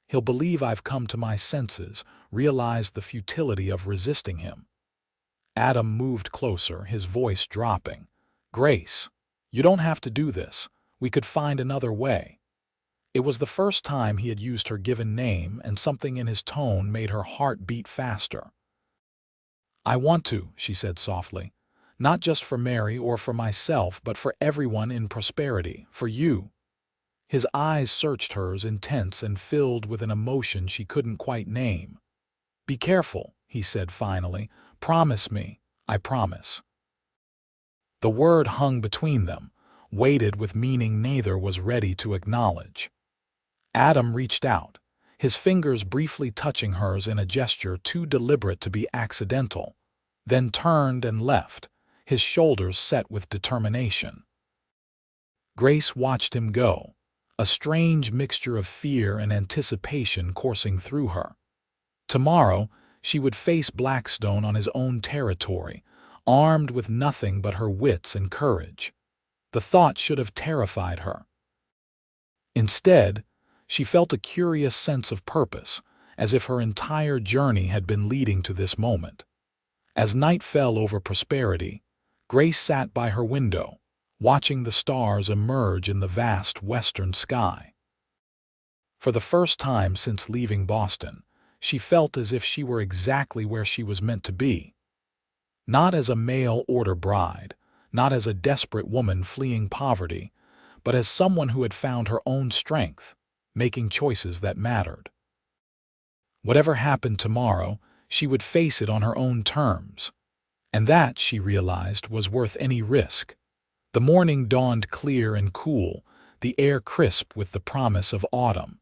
He'll believe I've come to my senses, realized the futility of resisting him." Adam moved closer, his voice dropping. "Grace, you don't have to do this. We could find another way." It was the first time he had used her given name, and something in his tone made her heart beat faster. "I want to," she said softly. "Not just for Mary or for myself, but for everyone in Prosperity, for you." His eyes searched hers, intense and filled with an emotion she couldn't quite name. "Be careful," he said finally. "Promise me." "I promise." The word hung between them, weighted with meaning neither was ready to acknowledge. Adam reached out, his fingers briefly touching hers in a gesture too deliberate to be accidental, then turned and left, his shoulders set with determination. Grace watched him go, a strange mixture of fear and anticipation coursing through her. Tomorrow, she would face Blackstone on his own territory, armed with nothing but her wits and courage. The thought should have terrified her. Instead, she felt a curious sense of purpose, as if her entire journey had been leading to this moment. As night fell over Prosperity, Grace sat by her window, watching the stars emerge in the vast western sky. For the first time since leaving Boston, she felt as if she were exactly where she was meant to be. Not as a mail-order bride, not as a desperate woman fleeing poverty, but as someone who had found her own strength, making choices that mattered. Whatever happened tomorrow, she would face it on her own terms. And that, she realized, was worth any risk. The morning dawned clear and cool, the air crisp with the promise of autumn.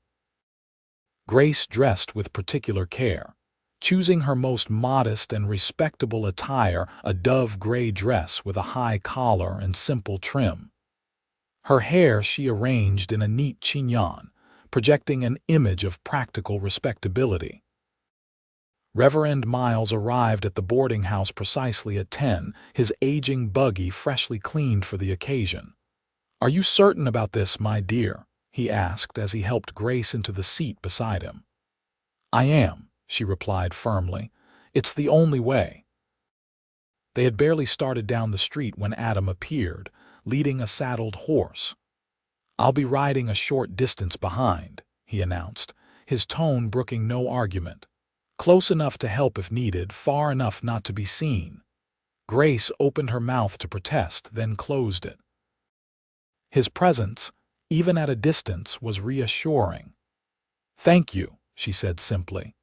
Grace dressed with particular care, choosing her most modest and respectable attire, a dove-gray dress with a high collar and simple trim. Her hair she arranged in a neat chignon, projecting an image of practical respectability. Reverend Miles arrived at the boarding house precisely at 10, his aging buggy freshly cleaned for the occasion. "Are you certain about this, my dear?" he asked as he helped Grace into the seat beside him. "I am," she replied firmly. "It's the only way." They had barely started down the street when Adam appeared, leading a saddled horse. "I'll be riding a short distance behind," he announced, his tone brooking no argument. "Close enough to help if needed, far enough not to be seen." Grace opened her mouth to protest, then closed it. His presence, even at a distance, was reassuring. "Thank you," she said simply.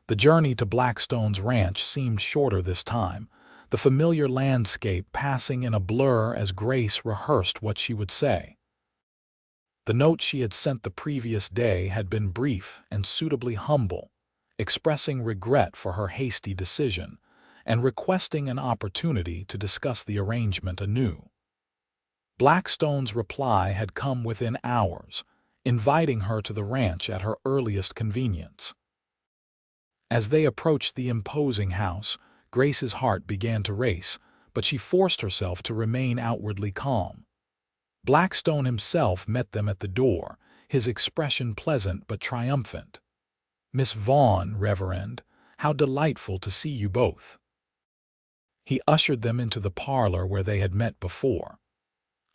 The journey to Blackstone's ranch seemed shorter this time, the familiar landscape passing in a blur as Grace rehearsed what she would say. The note she had sent the previous day had been brief and suitably humble, expressing regret for her hasty decision and requesting an opportunity to discuss the arrangement anew. Blackstone's reply had come within hours, inviting her to the ranch at her earliest convenience. As they approached the imposing house, Grace's heart began to race, but she forced herself to remain outwardly calm. Blackstone himself met them at the door, his expression pleasant but triumphant. "Miss Vaughn, Reverend, how delightful to see you both." He ushered them into the parlor where they had met before.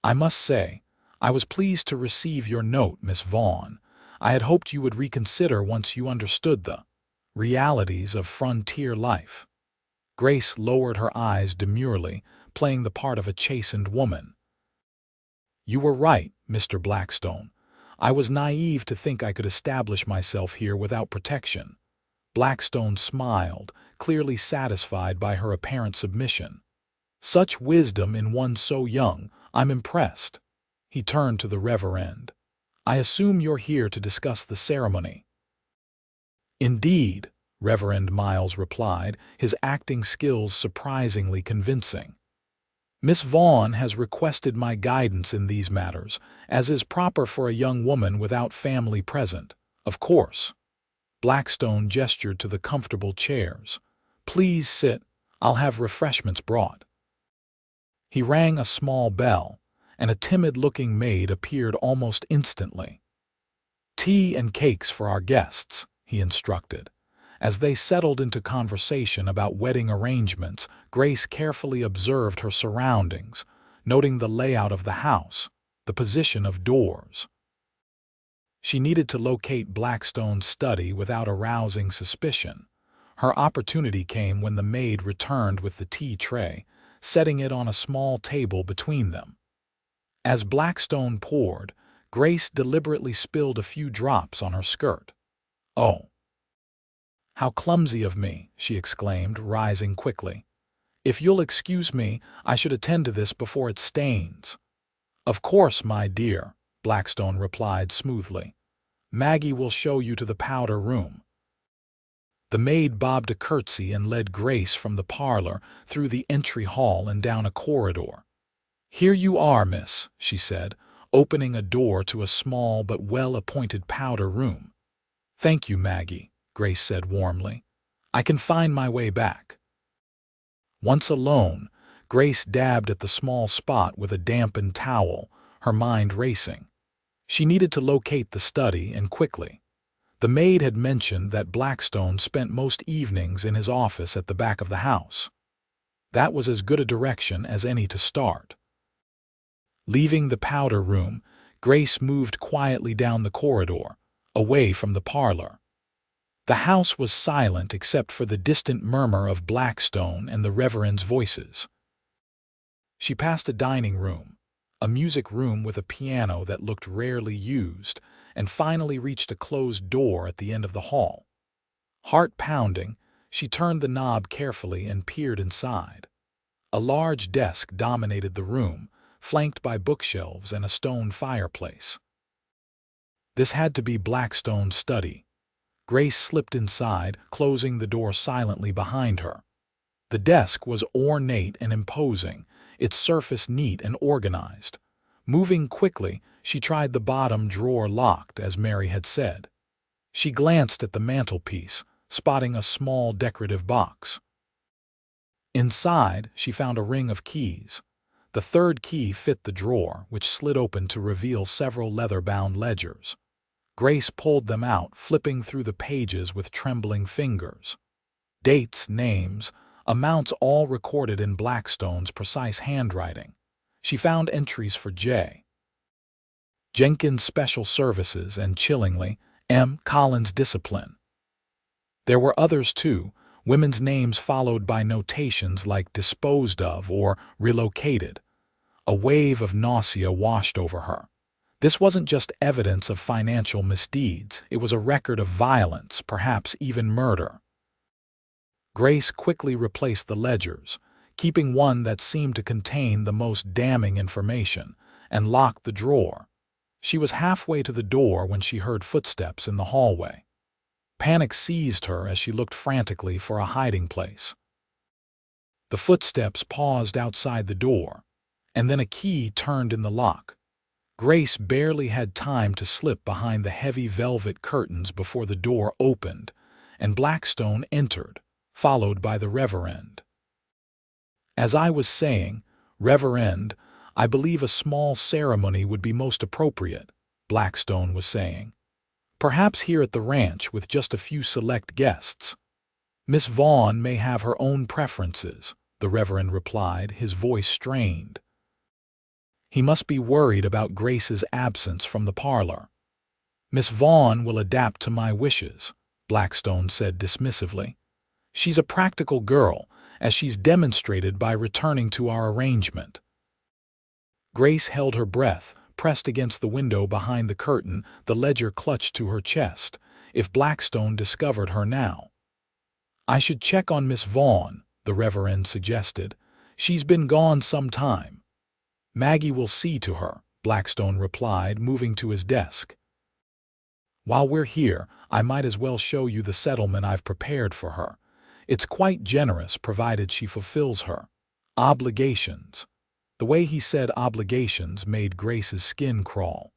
"I must say, I was pleased to receive your note, Miss Vaughn. I had hoped you would reconsider once you understood the realities of frontier life." Grace lowered her eyes demurely, playing the part of a chastened woman. "You were right, Mr. Blackstone. I was naive to think I could establish myself here without protection." Blackstone smiled, clearly satisfied by her apparent submission. "Such wisdom in one so young, I'm impressed." He turned to the Reverend. "I assume you're here to discuss the ceremony." "Indeed," Reverend Miles replied, his acting skills surprisingly convincing. "Miss Vaughn has requested my guidance in these matters, as is proper for a young woman without family present, of course." Blackstone gestured to the comfortable chairs. "Please sit. I'll have refreshments brought." He rang a small bell, and a timid-looking maid appeared almost instantly. "Tea and cakes for our guests," he instructed. As they settled into conversation about wedding arrangements, Grace carefully observed her surroundings, noting the layout of the house, the position of doors. She needed to locate Blackstone's study without arousing suspicion. Her opportunity came when the maid returned with the tea tray, setting it on a small table between them. As Blackstone poured, Grace deliberately spilled a few drops on her skirt. "Oh, how clumsy of me," she exclaimed, rising quickly. If you'll excuse me, I should attend to this before it stains." "Of course, my dear," Blackstone replied smoothly. "Maggie will show you to the powder room." The maid bobbed a curtsy and led Grace from the parlor through the entry hall and down a corridor. "Here you are, miss," she said, opening a door to a small but well-appointed powder room. "Thank you, Maggie," Grace said warmly. "I can find my way back." Once alone, Grace dabbed at the small spot with a dampened towel, her mind racing. She needed to locate the study, and quickly. The maid had mentioned that Blackstone spent most evenings in his office at the back of the house. That was as good a direction as any to start. Leaving the powder room, Grace moved quietly down the corridor, away from the parlor. The house was silent except for the distant murmur of Blackstone and the Reverend's voices. She passed a dining room, a music room with a piano that looked rarely used, and finally reached a closed door at the end of the hall. Heart pounding, she turned the knob carefully and peered inside. A large desk dominated the room, flanked by bookshelves and a stone fireplace. This had to be Blackstone's study. Grace slipped inside, closing the door silently behind her. The desk was ornate and imposing, its surface neat and organized. Moving quickly, she tried the bottom drawer locked, as Mary had said. She glanced at the mantelpiece, spotting a small decorative box. Inside, she found a ring of keys. The third key fit the drawer, which slid open to reveal several leather-bound ledgers. Grace pulled them out, flipping through the pages with trembling fingers. Dates, names, amounts all recorded in Blackstone's precise handwriting. She found entries for J. Jenkins Special Services and, chillingly, M. Collins Discipline. There were others too, women's names followed by notations like disposed of or relocated. A wave of nausea washed over her. This wasn't just evidence of financial misdeeds, it was a record of violence, perhaps even murder. Grace quickly replaced the ledgers, keeping one that seemed to contain the most damning information, and locked the drawer. She was halfway to the door when she heard footsteps in the hallway. Panic seized her as she looked frantically for a hiding place. The footsteps paused outside the door, and then a key turned in the lock. Grace barely had time to slip behind the heavy velvet curtains before the door opened, and Blackstone entered, followed by the Reverend. "As I was saying, Reverend, I believe a small ceremony would be most appropriate," Blackstone was saying. "Perhaps here at the ranch with just a few select guests." "Miss Vaughn may have her own preferences," the Reverend replied, his voice strained. He must be worried about Grace's absence from the parlor. "Miss Vaughn will adapt to my wishes," Blackstone said dismissively. "She's a practical girl, as she's demonstrated by returning to our arrangement." Grace held her breath, pressed against the window behind the curtain, the ledger clutched to her chest. If Blackstone discovered her now. "I should check on Miss Vaughn," the Reverend suggested. "She's been gone some time." "Maggie will see to her," Blackstone replied, moving to his desk. "While we're here, I might as well show you the settlement I've prepared for her. It's quite generous provided she fulfills her obligations." The way he said obligations made Grace's skin crawl.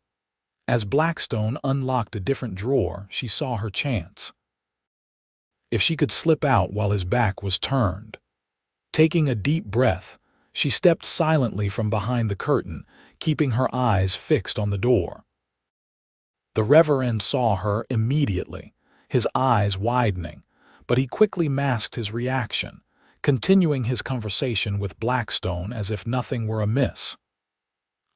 As Blackstone unlocked a different drawer, she saw her chance. If she could slip out while his back was turned. Taking a deep breath, she stepped silently from behind the curtain, keeping her eyes fixed on the door. The Reverend saw her immediately, his eyes widening, but he quickly masked his reaction, continuing his conversation with Blackstone as if nothing were amiss.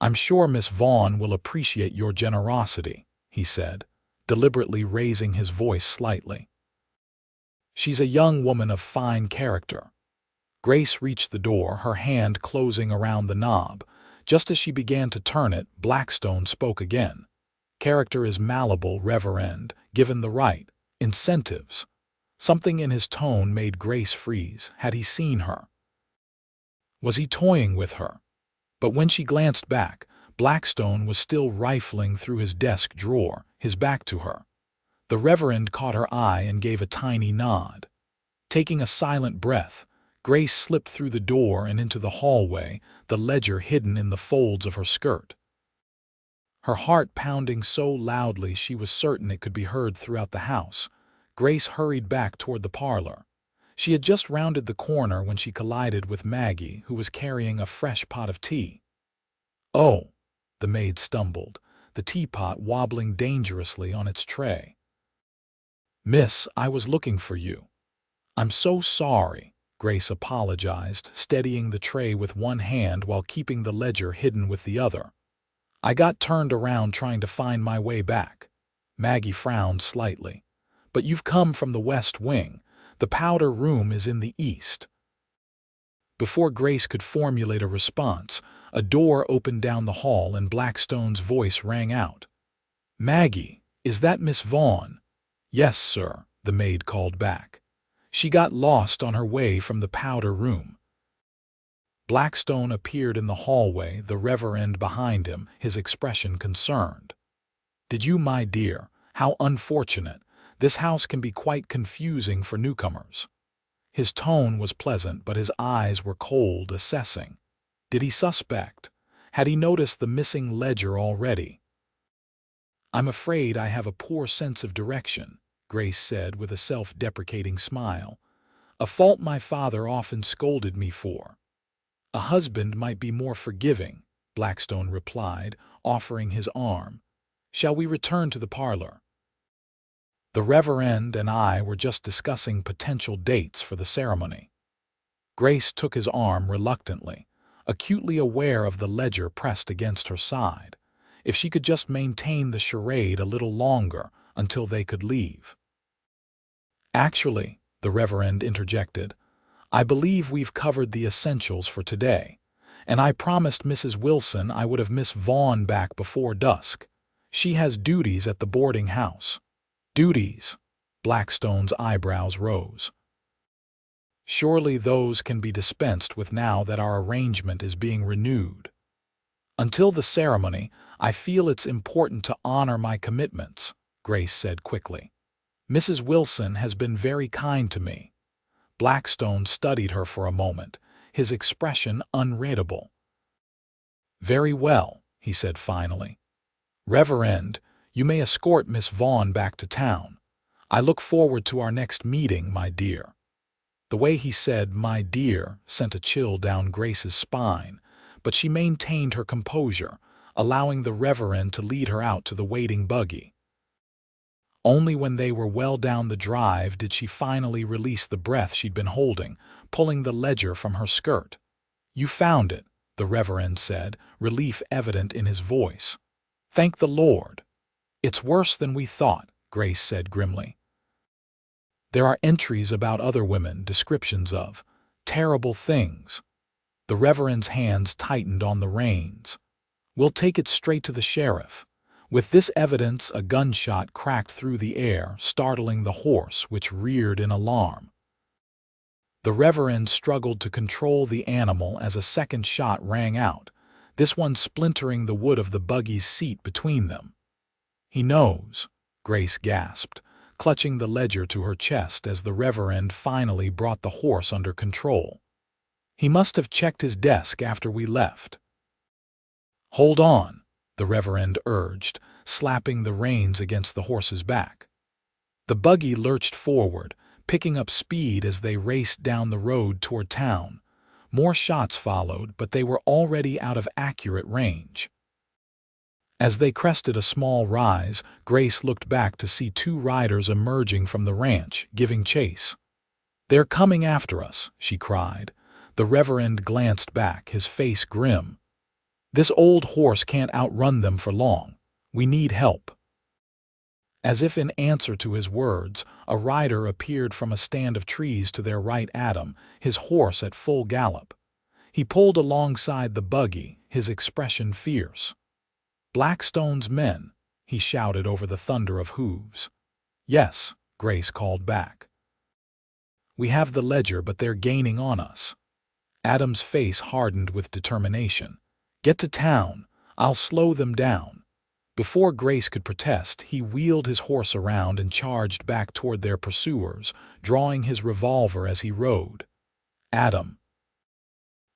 "I'm sure Miss Vaughn will appreciate your generosity," he said, deliberately raising his voice slightly. "She's a young woman of fine character." Grace reached the door, her hand closing around the knob. Just as she began to turn it, Blackstone spoke again. "Character is malleable, Reverend, given the right incentives." Something in his tone made Grace freeze. Had he seen her? Was he toying with her? But when she glanced back, Blackstone was still rifling through his desk drawer, his back to her. The Reverend caught her eye and gave a tiny nod. Taking a silent breath, Grace slipped through the door and into the hallway, the ledger hidden in the folds of her skirt. Her heart pounding so loudly she was certain it could be heard throughout the house, Grace hurried back toward the parlor. She had just rounded the corner when she collided with Maggie, who was carrying a fresh pot of tea. "Oh," the maid stumbled, the teapot wobbling dangerously on its tray. "Miss, I was looking for you." "I'm so sorry," Grace apologized, steadying the tray with one hand while keeping the ledger hidden with the other. "I got turned around trying to find my way back." Maggie frowned slightly. "But you've come from the west wing. The powder room is in the east." Before Grace could formulate a response, a door opened down the hall and Blackstone's voice rang out. "Maggie, is that Miss Vaughn?" "Yes, sir," the maid called back. "She got lost on her way from the powder room." Blackstone appeared in the hallway, the Reverend behind him, his expression concerned. "Did you, my dear? How unfortunate. This house can be quite confusing for newcomers." His tone was pleasant, but his eyes were cold, assessing. Did he suspect? Had he noticed the missing ledger already? "I'm afraid I have a poor sense of direction," Grace said with a self-deprecating smile. "A fault my father often scolded me for." "A husband might be more forgiving," Blackstone replied, offering his arm. "Shall we return to the parlor?" The Reverend and I were just discussing potential dates for the ceremony. Grace took his arm reluctantly, acutely aware of the ledger pressed against her side. If she could just maintain the charade a little longer until they could leave. "Actually," the Reverend interjected, "I believe we've covered the essentials for today, and I promised Mrs. Wilson I would have Miss Vaughn back before dusk. She has duties at the boarding house." "Duties?" Blackstone's eyebrows rose. "Surely those can be dispensed with now that our arrangement is being renewed. Until the ceremony, I feel it's important to honor my commitments," Grace said quickly. "Mrs. Wilson has been very kind to me." Blackstone studied her for a moment, his expression unreadable. "Very well," he said finally. "Reverend, you may escort Miss Vaughn back to town. I look forward to our next meeting, my dear." The way he said "my dear" sent a chill down Grace's spine, but she maintained her composure, allowing the Reverend to lead her out to the waiting buggy. Only when they were well down the drive did she finally release the breath she'd been holding, pulling the ledger from her skirt. "You found it," the Reverend said, relief evident in his voice. "Thank the Lord." "It's worse than we thought," Grace said grimly. "There are entries about other women, descriptions of terrible things." The Reverend's hands tightened on the reins. "We'll take it straight to the sheriff." With this evidence, a gunshot cracked through the air, startling the horse, which reared in alarm. The Reverend struggled to control the animal as a second shot rang out, this one splintering the wood of the buggy's seat between them. "He knows," Grace gasped, clutching the ledger to her chest as the Reverend finally brought the horse under control. "He must have checked his desk after we left." "Hold on," the Reverend urged, slapping the reins against the horse's back. The buggy lurched forward, picking up speed as they raced down the road toward town. More shots followed, but they were already out of accurate range. As they crested a small rise, Grace looked back to see two riders emerging from the ranch, giving chase. "They're coming after us," she cried. The Reverend glanced back, his face grim. "This old horse can't outrun them for long. We need help." As if in answer to his words, a rider appeared from a stand of trees to their right at him, his horse at full gallop. He pulled alongside the buggy, his expression fierce. "Blackstone's men," he shouted over the thunder of hooves. "Yes," Grace called back. "We have the ledger, but they're gaining on us." Adam's face hardened with determination. "Get to town. I'll slow them down." Before Grace could protest, he wheeled his horse around and charged back toward their pursuers, drawing his revolver as he rode. "Adam!"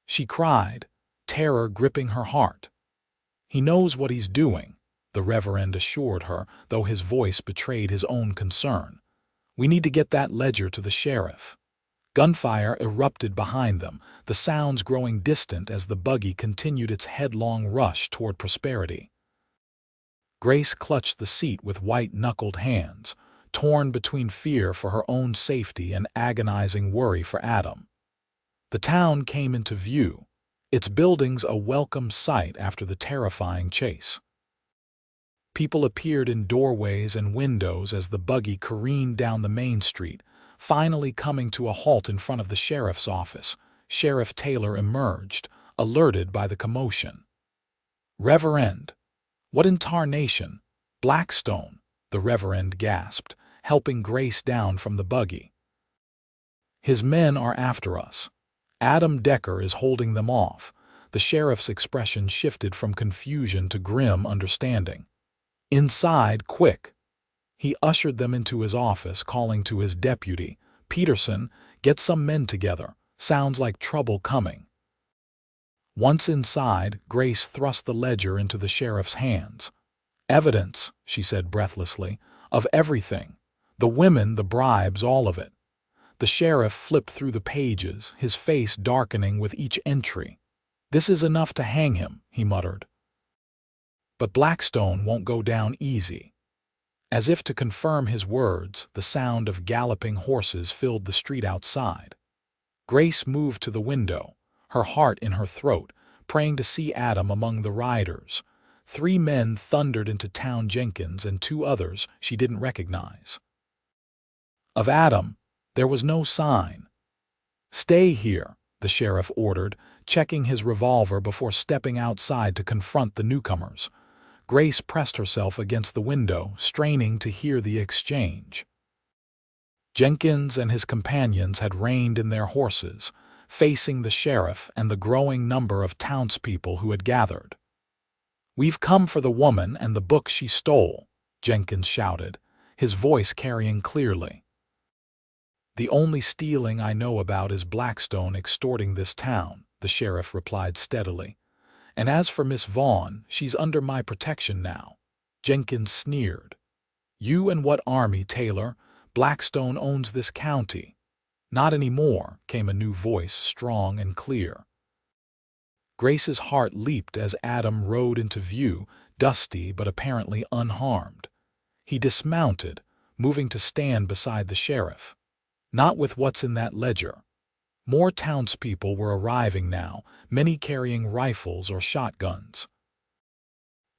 she cried, terror gripping her heart. "He knows what he's doing," the Reverend assured her, though his voice betrayed his own concern. "We need to get that ledger to the sheriff." Gunfire erupted behind them, the sounds growing distant as the buggy continued its headlong rush toward Prosperity. Grace clutched the seat with white-knuckled hands, torn between fear for her own safety and agonizing worry for Adam. The town came into view, its buildings a welcome sight after the terrifying chase. People appeared in doorways and windows as the buggy careened down the main street, finally coming to a halt in front of the sheriff's office. Sheriff Taylor emerged, alerted by the commotion. "Reverend, what in tarnation? Blackstone," the Reverend gasped, helping Grace down from the buggy. "His men are after us. Adam Decker is holding them off." The sheriff's expression shifted from confusion to grim understanding. "Inside, quick!" He ushered them into his office, calling to his deputy, "Peterson, get some men together. Sounds like trouble coming." Once inside, Grace thrust the ledger into the sheriff's hands. "Evidence," she said breathlessly, "of everything. The women, the bribes, all of it." The sheriff flipped through the pages, his face darkening with each entry. "This is enough to hang him," he muttered. "But Blackstone won't go down easy." As if to confirm his words, the sound of galloping horses filled the street outside. Grace moved to the window, her heart in her throat, praying to see Adam among the riders. 3 men thundered into town, Jenkins and 2 others she didn't recognize. Of Adam, there was no sign. "Stay here," the sheriff ordered, checking his revolver before stepping outside to confront the newcomers. Grace pressed herself against the window, straining to hear the exchange. Jenkins and his companions had reined in their horses, facing the sheriff and the growing number of townspeople who had gathered. "We've come for the woman and the book she stole," Jenkins shouted, his voice carrying clearly. "The only stealing I know about is Blackstone extorting this town," the sheriff replied steadily. "And as for Miss Vaughn, she's under my protection now." Jenkins sneered. "You and what army, Taylor? Blackstone owns this county." "Not anymore," came a new voice, strong and clear. Grace's heart leaped as Adam rode into view, dusty but apparently unharmed. He dismounted, moving to stand beside the sheriff. "Not with what's in that ledger." More townspeople were arriving now, many carrying rifles or shotguns.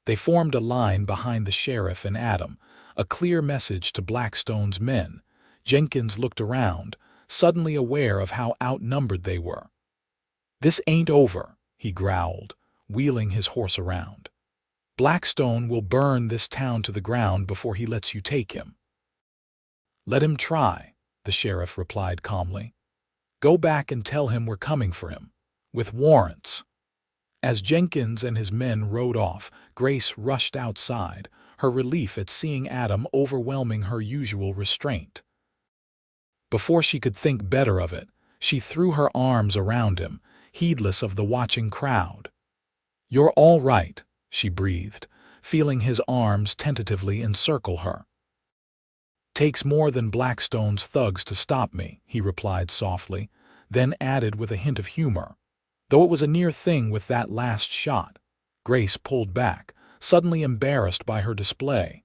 They formed a line behind the sheriff and Adam, a clear message to Blackstone's men. Jenkins looked around, suddenly aware of how outnumbered they were. "This ain't over," he growled, wheeling his horse around. "Blackstone will burn this town to the ground before he lets you take him." "Let him try," the sheriff replied calmly. "Go back and tell him we're coming for him, with warrants." As Jenkins and his men rode off, Grace rushed outside, her relief at seeing Adam overwhelming her usual restraint. Before she could think better of it, she threw her arms around him, heedless of the watching crowd. "You're all right," she breathed, feeling his arms tentatively encircle her. "Takes more than Blackstone's thugs to stop me," he replied softly, then added with a hint of humor, "though it was a near thing with that last shot." Grace pulled back, suddenly embarrassed by her display.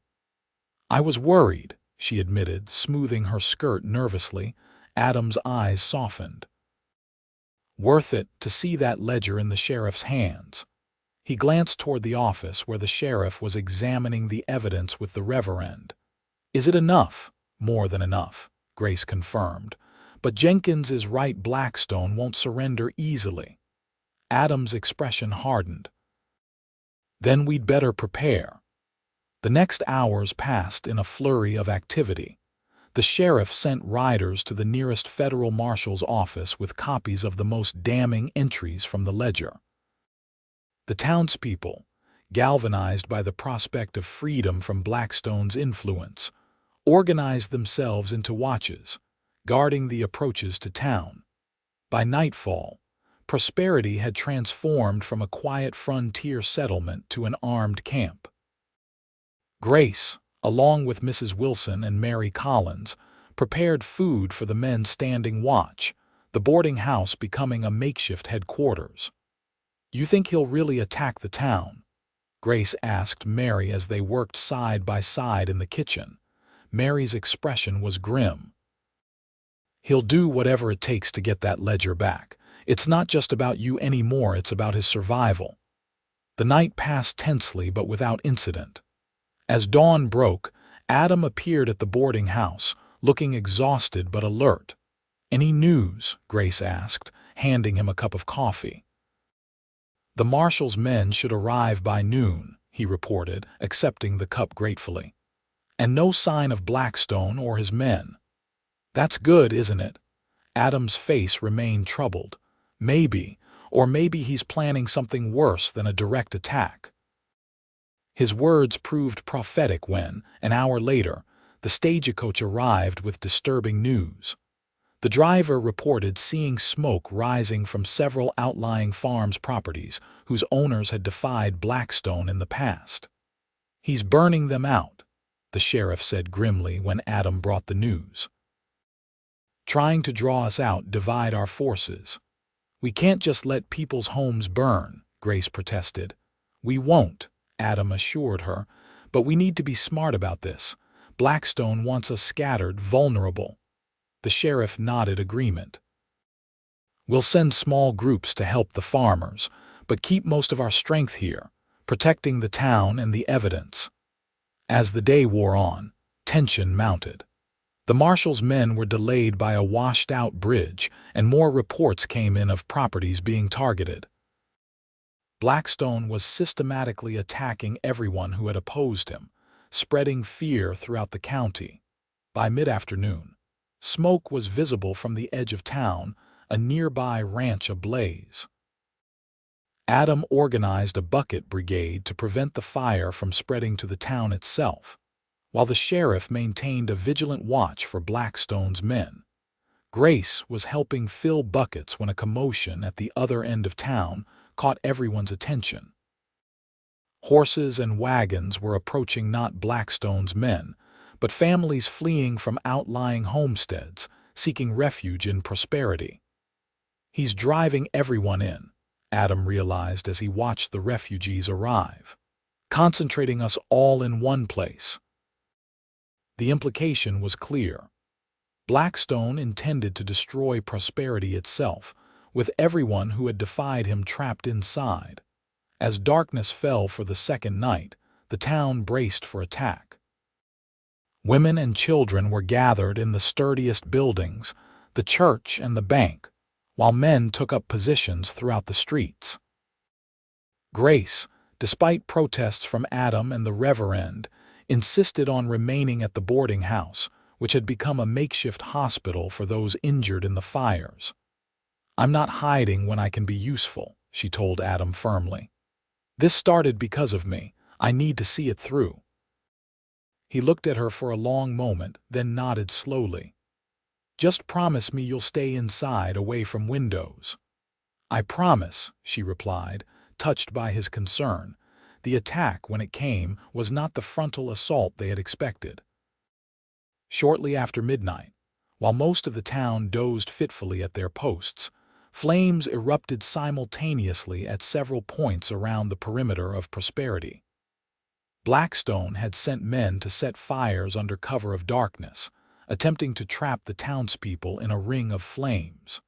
"I was worried," she admitted, smoothing her skirt nervously. Adam's eyes softened. "Worth it to see that ledger in the sheriff's hands." He glanced toward the office where the sheriff was examining the evidence with the Reverend. "Is it enough?" "More than enough," Grace confirmed. "But Jenkins is right, Blackstone won't surrender easily." Adam's expression hardened. "Then we'd better prepare." The next hours passed in a flurry of activity. The sheriff sent riders to the nearest federal marshal's office with copies of the most damning entries from the ledger. The townspeople, galvanized by the prospect of freedom from Blackstone's influence, organized themselves into watches, guarding the approaches to town. By nightfall, Prosperity had transformed from a quiet frontier settlement to an armed camp. Grace, along with Mrs. Wilson and Mary Collins, prepared food for the men standing watch, the boarding house becoming a makeshift headquarters. "You think he'll really attack the town?" Grace asked Mary as they worked side by side in the kitchen. Mary's expression was grim. "He'll do whatever it takes to get that ledger back. It's not just about you anymore, it's about his survival." The night passed tensely but without incident. As dawn broke, Adam appeared at the boarding house, looking exhausted but alert. "Any news?" Grace asked, handing him a cup of coffee. "The marshal's men should arrive by noon," he reported, accepting the cup gratefully. "And no sign of Blackstone or his men." "That's good, isn't it?" Adam's face remained troubled. Maybe he's planning something worse than a direct attack. His words proved prophetic when, an hour later, the stagecoach arrived with disturbing news. The driver reported seeing smoke rising from several outlying farms' properties whose owners had defied Blackstone in the past. "He's burning them out," the sheriff said grimly when Adam brought the news. "Trying to draw us out, divide our forces." "We can't just let people's homes burn," Grace protested. "We won't," Adam assured her, "but we need to be smart about this. Blackstone wants us scattered, vulnerable." The sheriff nodded agreement. "We'll send small groups to help the farmers, but keep most of our strength here, protecting the town and the evidence." As the day wore on, tension mounted. The marshal's men were delayed by a washed-out bridge, and more reports came in of properties being targeted. Blackstone was systematically attacking everyone who had opposed him, spreading fear throughout the county. By mid-afternoon, smoke was visible from the edge of town, a nearby ranch ablaze. Adam organized a bucket brigade to prevent the fire from spreading to the town itself, while the sheriff maintained a vigilant watch for Blackstone's men. Grace was helping fill buckets when a commotion at the other end of town caught everyone's attention. Horses and wagons were approaching not Blackstone's men, but families fleeing from outlying homesteads, seeking refuge in Prosperity. "He's driving everyone in," Adam realized as he watched the refugees arrive, "concentrating us all in one place." The implication was clear. Blackstone intended to destroy Prosperity itself, with everyone who had defied him trapped inside. As darkness fell for the second night, the town braced for attack. Women and children were gathered in the sturdiest buildings, the church and the bank, while men took up positions throughout the streets. Grace, despite protests from Adam and the Reverend, insisted on remaining at the boarding house, which had become a makeshift hospital for those injured in the fires. "I'm not hiding when I can be useful," she told Adam firmly. "This started because of me. I need to see it through." He looked at her for a long moment, then nodded slowly. "Just promise me you'll stay inside, away from windows." "I promise," she replied, touched by his concern. The attack, when it came, was not the frontal assault they had expected. Shortly after midnight, while most of the town dozed fitfully at their posts, flames erupted simultaneously at several points around the perimeter of Prosperity. Blackstone had sent men to set fires under cover of darkness, attempting to trap the townspeople in a ring of flames.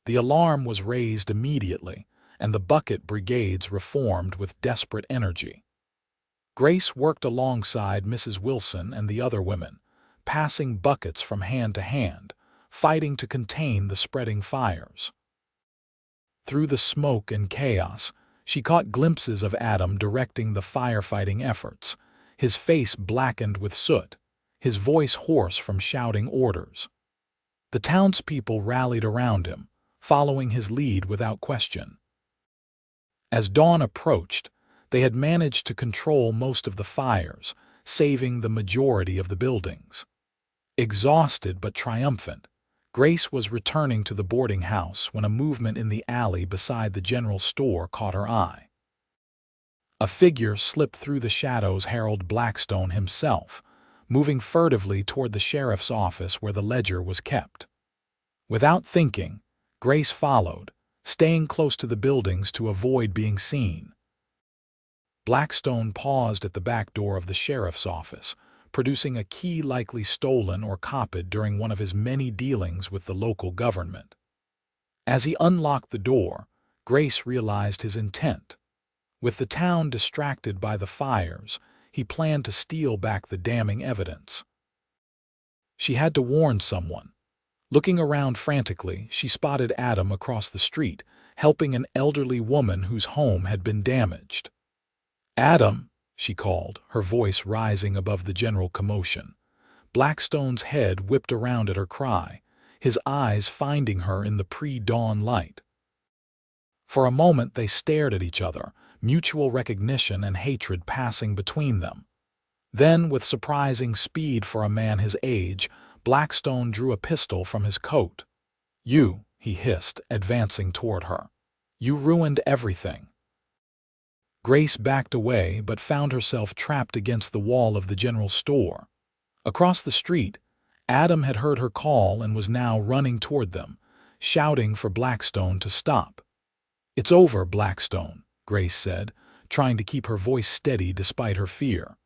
The alarm was raised immediately, and the bucket brigades reformed with desperate energy. Grace worked alongside Mrs. Wilson and the other women, passing buckets from hand to hand, fighting to contain the spreading fires. Through the smoke and chaos, she caught glimpses of Adam directing the firefighting efforts, his face blackened with soot, his voice hoarse from shouting orders. The townspeople rallied around him, following his lead without question. As dawn approached, they had managed to control most of the fires, saving the majority of the buildings. Exhausted but triumphant, Grace was returning to the boarding house when a movement in the alley beside the general store caught her eye. A figure slipped through the shadows, herald Blackstone himself, moving furtively toward the sheriff's office where the ledger was kept. Without thinking, Grace followed, staying close to the buildings to avoid being seen. Blackstone paused at the back door of the sheriff's office, producing a key likely stolen or copied during one of his many dealings with the local government. As he unlocked the door, Grace realized his intent. With the town distracted by the fires, he planned to steal back the damning evidence. She had to warn someone. Looking around frantically, she spotted Adam across the street, helping an elderly woman whose home had been damaged. "Adam," she called, her voice rising above the general commotion. Blackstone's head whipped around at her cry, his eyes finding her in the pre-dawn light. For a moment they stared at each other, mutual recognition and hatred passing between them. Then, with surprising speed for a man his age, Blackstone drew a pistol from his coat. "You," he hissed, advancing toward her. "You ruined everything." Grace backed away but found herself trapped against the wall of the general store. Across the street, Adam had heard her call and was now running toward them, shouting for Blackstone to stop. "It's over, Blackstone," Grace said, trying to keep her voice steady despite her fear.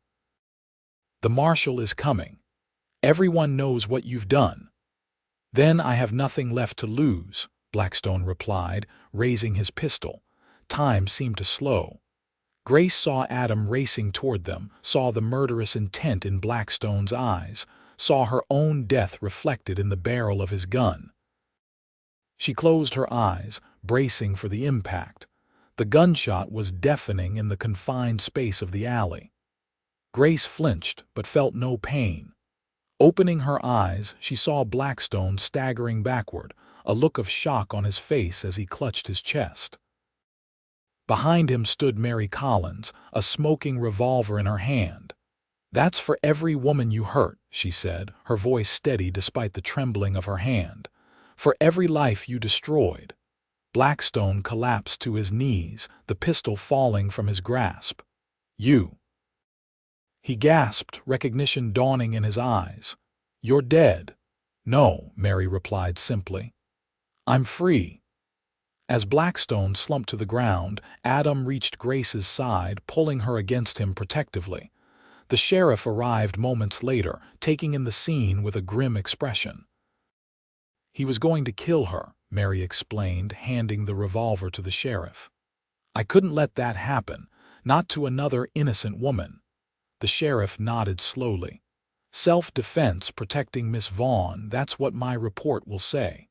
"The marshal is coming. Everyone knows what you've done." "Then I have nothing left to lose," Blackstone replied, raising his pistol. Time seemed to slow. Grace saw Adam racing toward them, saw the murderous intent in Blackstone's eyes, saw her own death reflected in the barrel of his gun. She closed her eyes, bracing for the impact. The gunshot was deafening in the confined space of the alley. Grace flinched but felt no pain. Opening her eyes, she saw Blackstone staggering backward, a look of shock on his face as he clutched his chest. Behind him stood Mary Collins, a smoking revolver in her hand. "That's for every woman you hurt," she said, her voice steady despite the trembling of her hand. "For every life you destroyed." Blackstone collapsed to his knees, the pistol falling from his grasp. "You." He gasped, recognition dawning in his eyes. "You're dead." "No," Mary replied simply. "I'm free." As Blackstone slumped to the ground, Adam reached Grace's side, pulling her against him protectively. The sheriff arrived moments later, taking in the scene with a grim expression. "He was going to kill her," Mary explained, handing the revolver to the sheriff. "I couldn't let that happen, not to another innocent woman." The sheriff nodded slowly. "Self-defense protecting Miss Vaughn, that's what my report will say."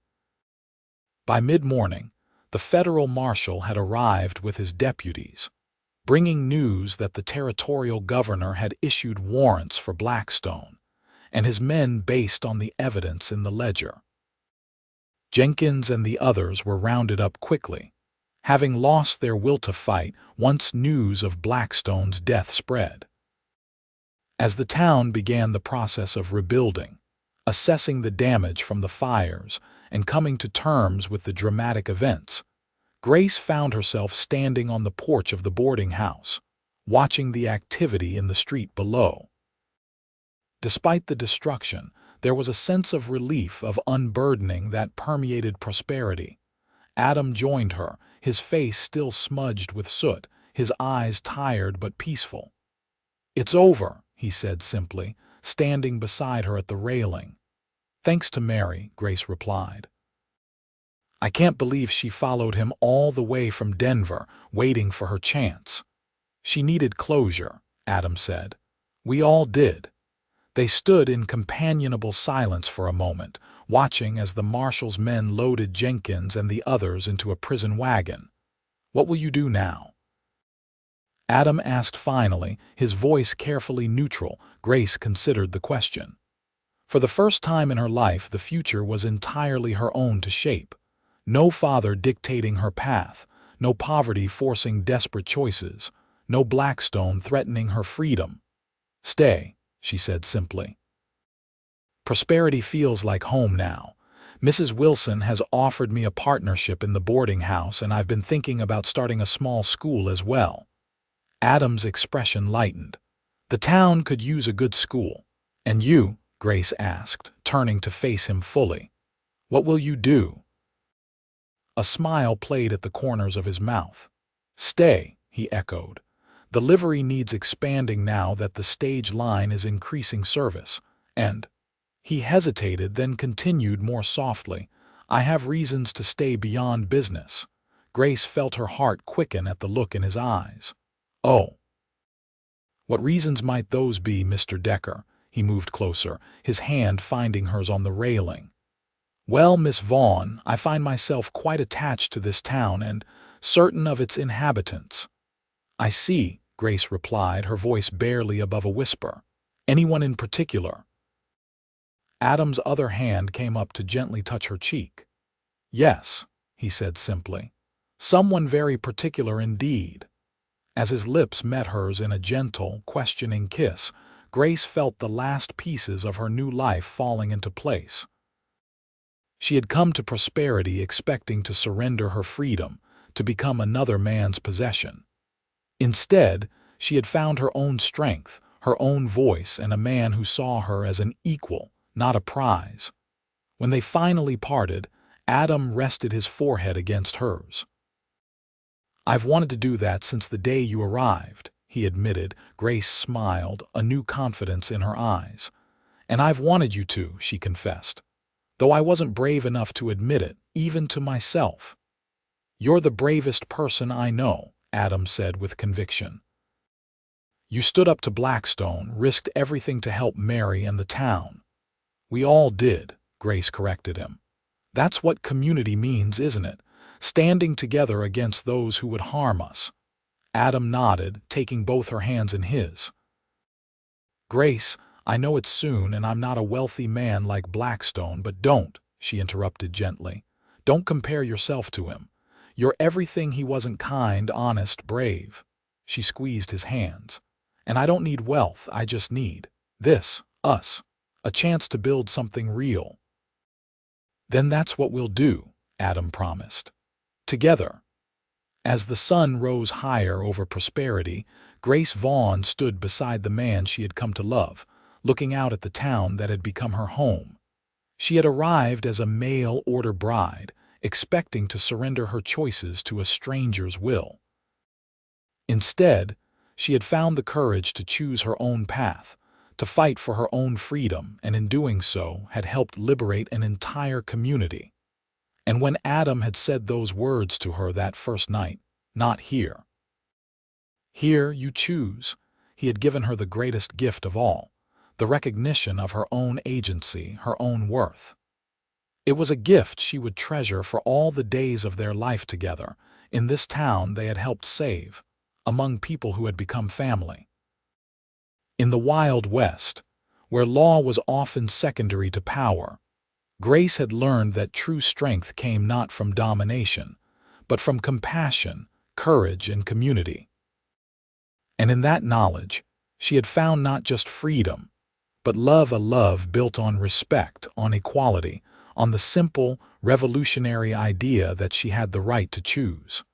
By mid-morning, the federal marshal had arrived with his deputies, bringing news that the territorial governor had issued warrants for Blackstone, and his men based on the evidence in the ledger. Jenkins and the others were rounded up quickly, having lost their will to fight once news of Blackstone's death spread. As the town began the process of rebuilding, assessing the damage from the fires, and coming to terms with the dramatic events, Grace found herself standing on the porch of the boarding house, watching the activity in the street below. Despite the destruction, there was a sense of relief, of unburdening that permeated Prosperity. Adam joined her, his face still smudged with soot, his eyes tired but peaceful. "It's over," he said simply, standing beside her at the railing. "Thanks to Mary," Grace replied. "I can't believe she followed him all the way from Denver, waiting for her chance." "She needed closure," Adam said. "We all did." They stood in companionable silence for a moment, watching as the marshal's men loaded Jenkins and the others into a prison wagon. "What will you do now?" Adam asked finally, his voice carefully neutral. Grace considered the question. For the first time in her life, the future was entirely her own to shape. No father dictating her path, no poverty forcing desperate choices, no Blackstone threatening her freedom. "Stay," she said simply. "Prosperity feels like home now. Mrs. Wilson has offered me a partnership in the boarding house, and I've been thinking about starting a small school as well." Adam's expression lightened. "The town could use a good school. And you?" Grace asked, turning to face him fully. "What will you do?" A smile played at the corners of his mouth. "Stay," he echoed. "The livery needs expanding now that the stage line is increasing service. And—" he hesitated, then continued more softly, "I have reasons to stay beyond business." Grace felt her heart quicken at the look in his eyes. "Oh. What reasons might those be, Mr. Decker?" He moved closer, his hand finding hers on the railing. "Well, Miss Vaughn, I find myself quite attached to this town and certain of its inhabitants." "I see," Grace replied, her voice barely above a whisper. "Anyone in particular?" Adam's other hand came up to gently touch her cheek. "Yes," he said simply. "Someone very particular indeed." As his lips met hers in a gentle, questioning kiss, Grace felt the last pieces of her new life falling into place. She had come to prosperity expecting to surrender her freedom, to become another man's possession. Instead, she had found her own strength, her own voice, and a man who saw her as an equal, not a prize. When they finally parted, Adam rested his forehead against hers. "I've wanted to do that since the day you arrived," he admitted. Grace smiled, a new confidence in her eyes. "And I've wanted you to," she confessed, "though I wasn't brave enough to admit it, even to myself." "You're the bravest person I know," Adam said with conviction. "You stood up to Blackstone, risked everything to help Mary and the town." "We all did," Grace corrected him. "That's what community means, isn't it? Standing together against those who would harm us." Adam nodded, taking both her hands in his. "Grace, I know it's soon and I'm not a wealthy man like Blackstone, but don't," she interrupted gently. "Don't compare yourself to him. You're everything he wasn't: kind, honest, brave." She squeezed his hands. "And I don't need wealth, I just need us, a chance to build something real." "Then that's what we'll do," Adam promised. "Together." As the sun rose higher over prosperity, Grace Vaughn stood beside the man she had come to love, looking out at the town that had become her home. She had arrived as a mail-order bride, expecting to surrender her choices to a stranger's will. Instead, she had found the courage to choose her own path, to fight for her own freedom, and in doing so had helped liberate an entire community. And when Adam had said those words to her that first night, "Not here. Here you choose," he had given her the greatest gift of all, the recognition of her own agency, her own worth. It was a gift she would treasure for all the days of their life together, in this town they had helped save, among people who had become family. In the Wild West, where law was often secondary to power, Grace had learned that true strength came not from domination, but from compassion, courage, and community. And in that knowledge, she had found not just freedom, but love, a love built on respect, on equality, on the simple, revolutionary idea that she had the right to choose.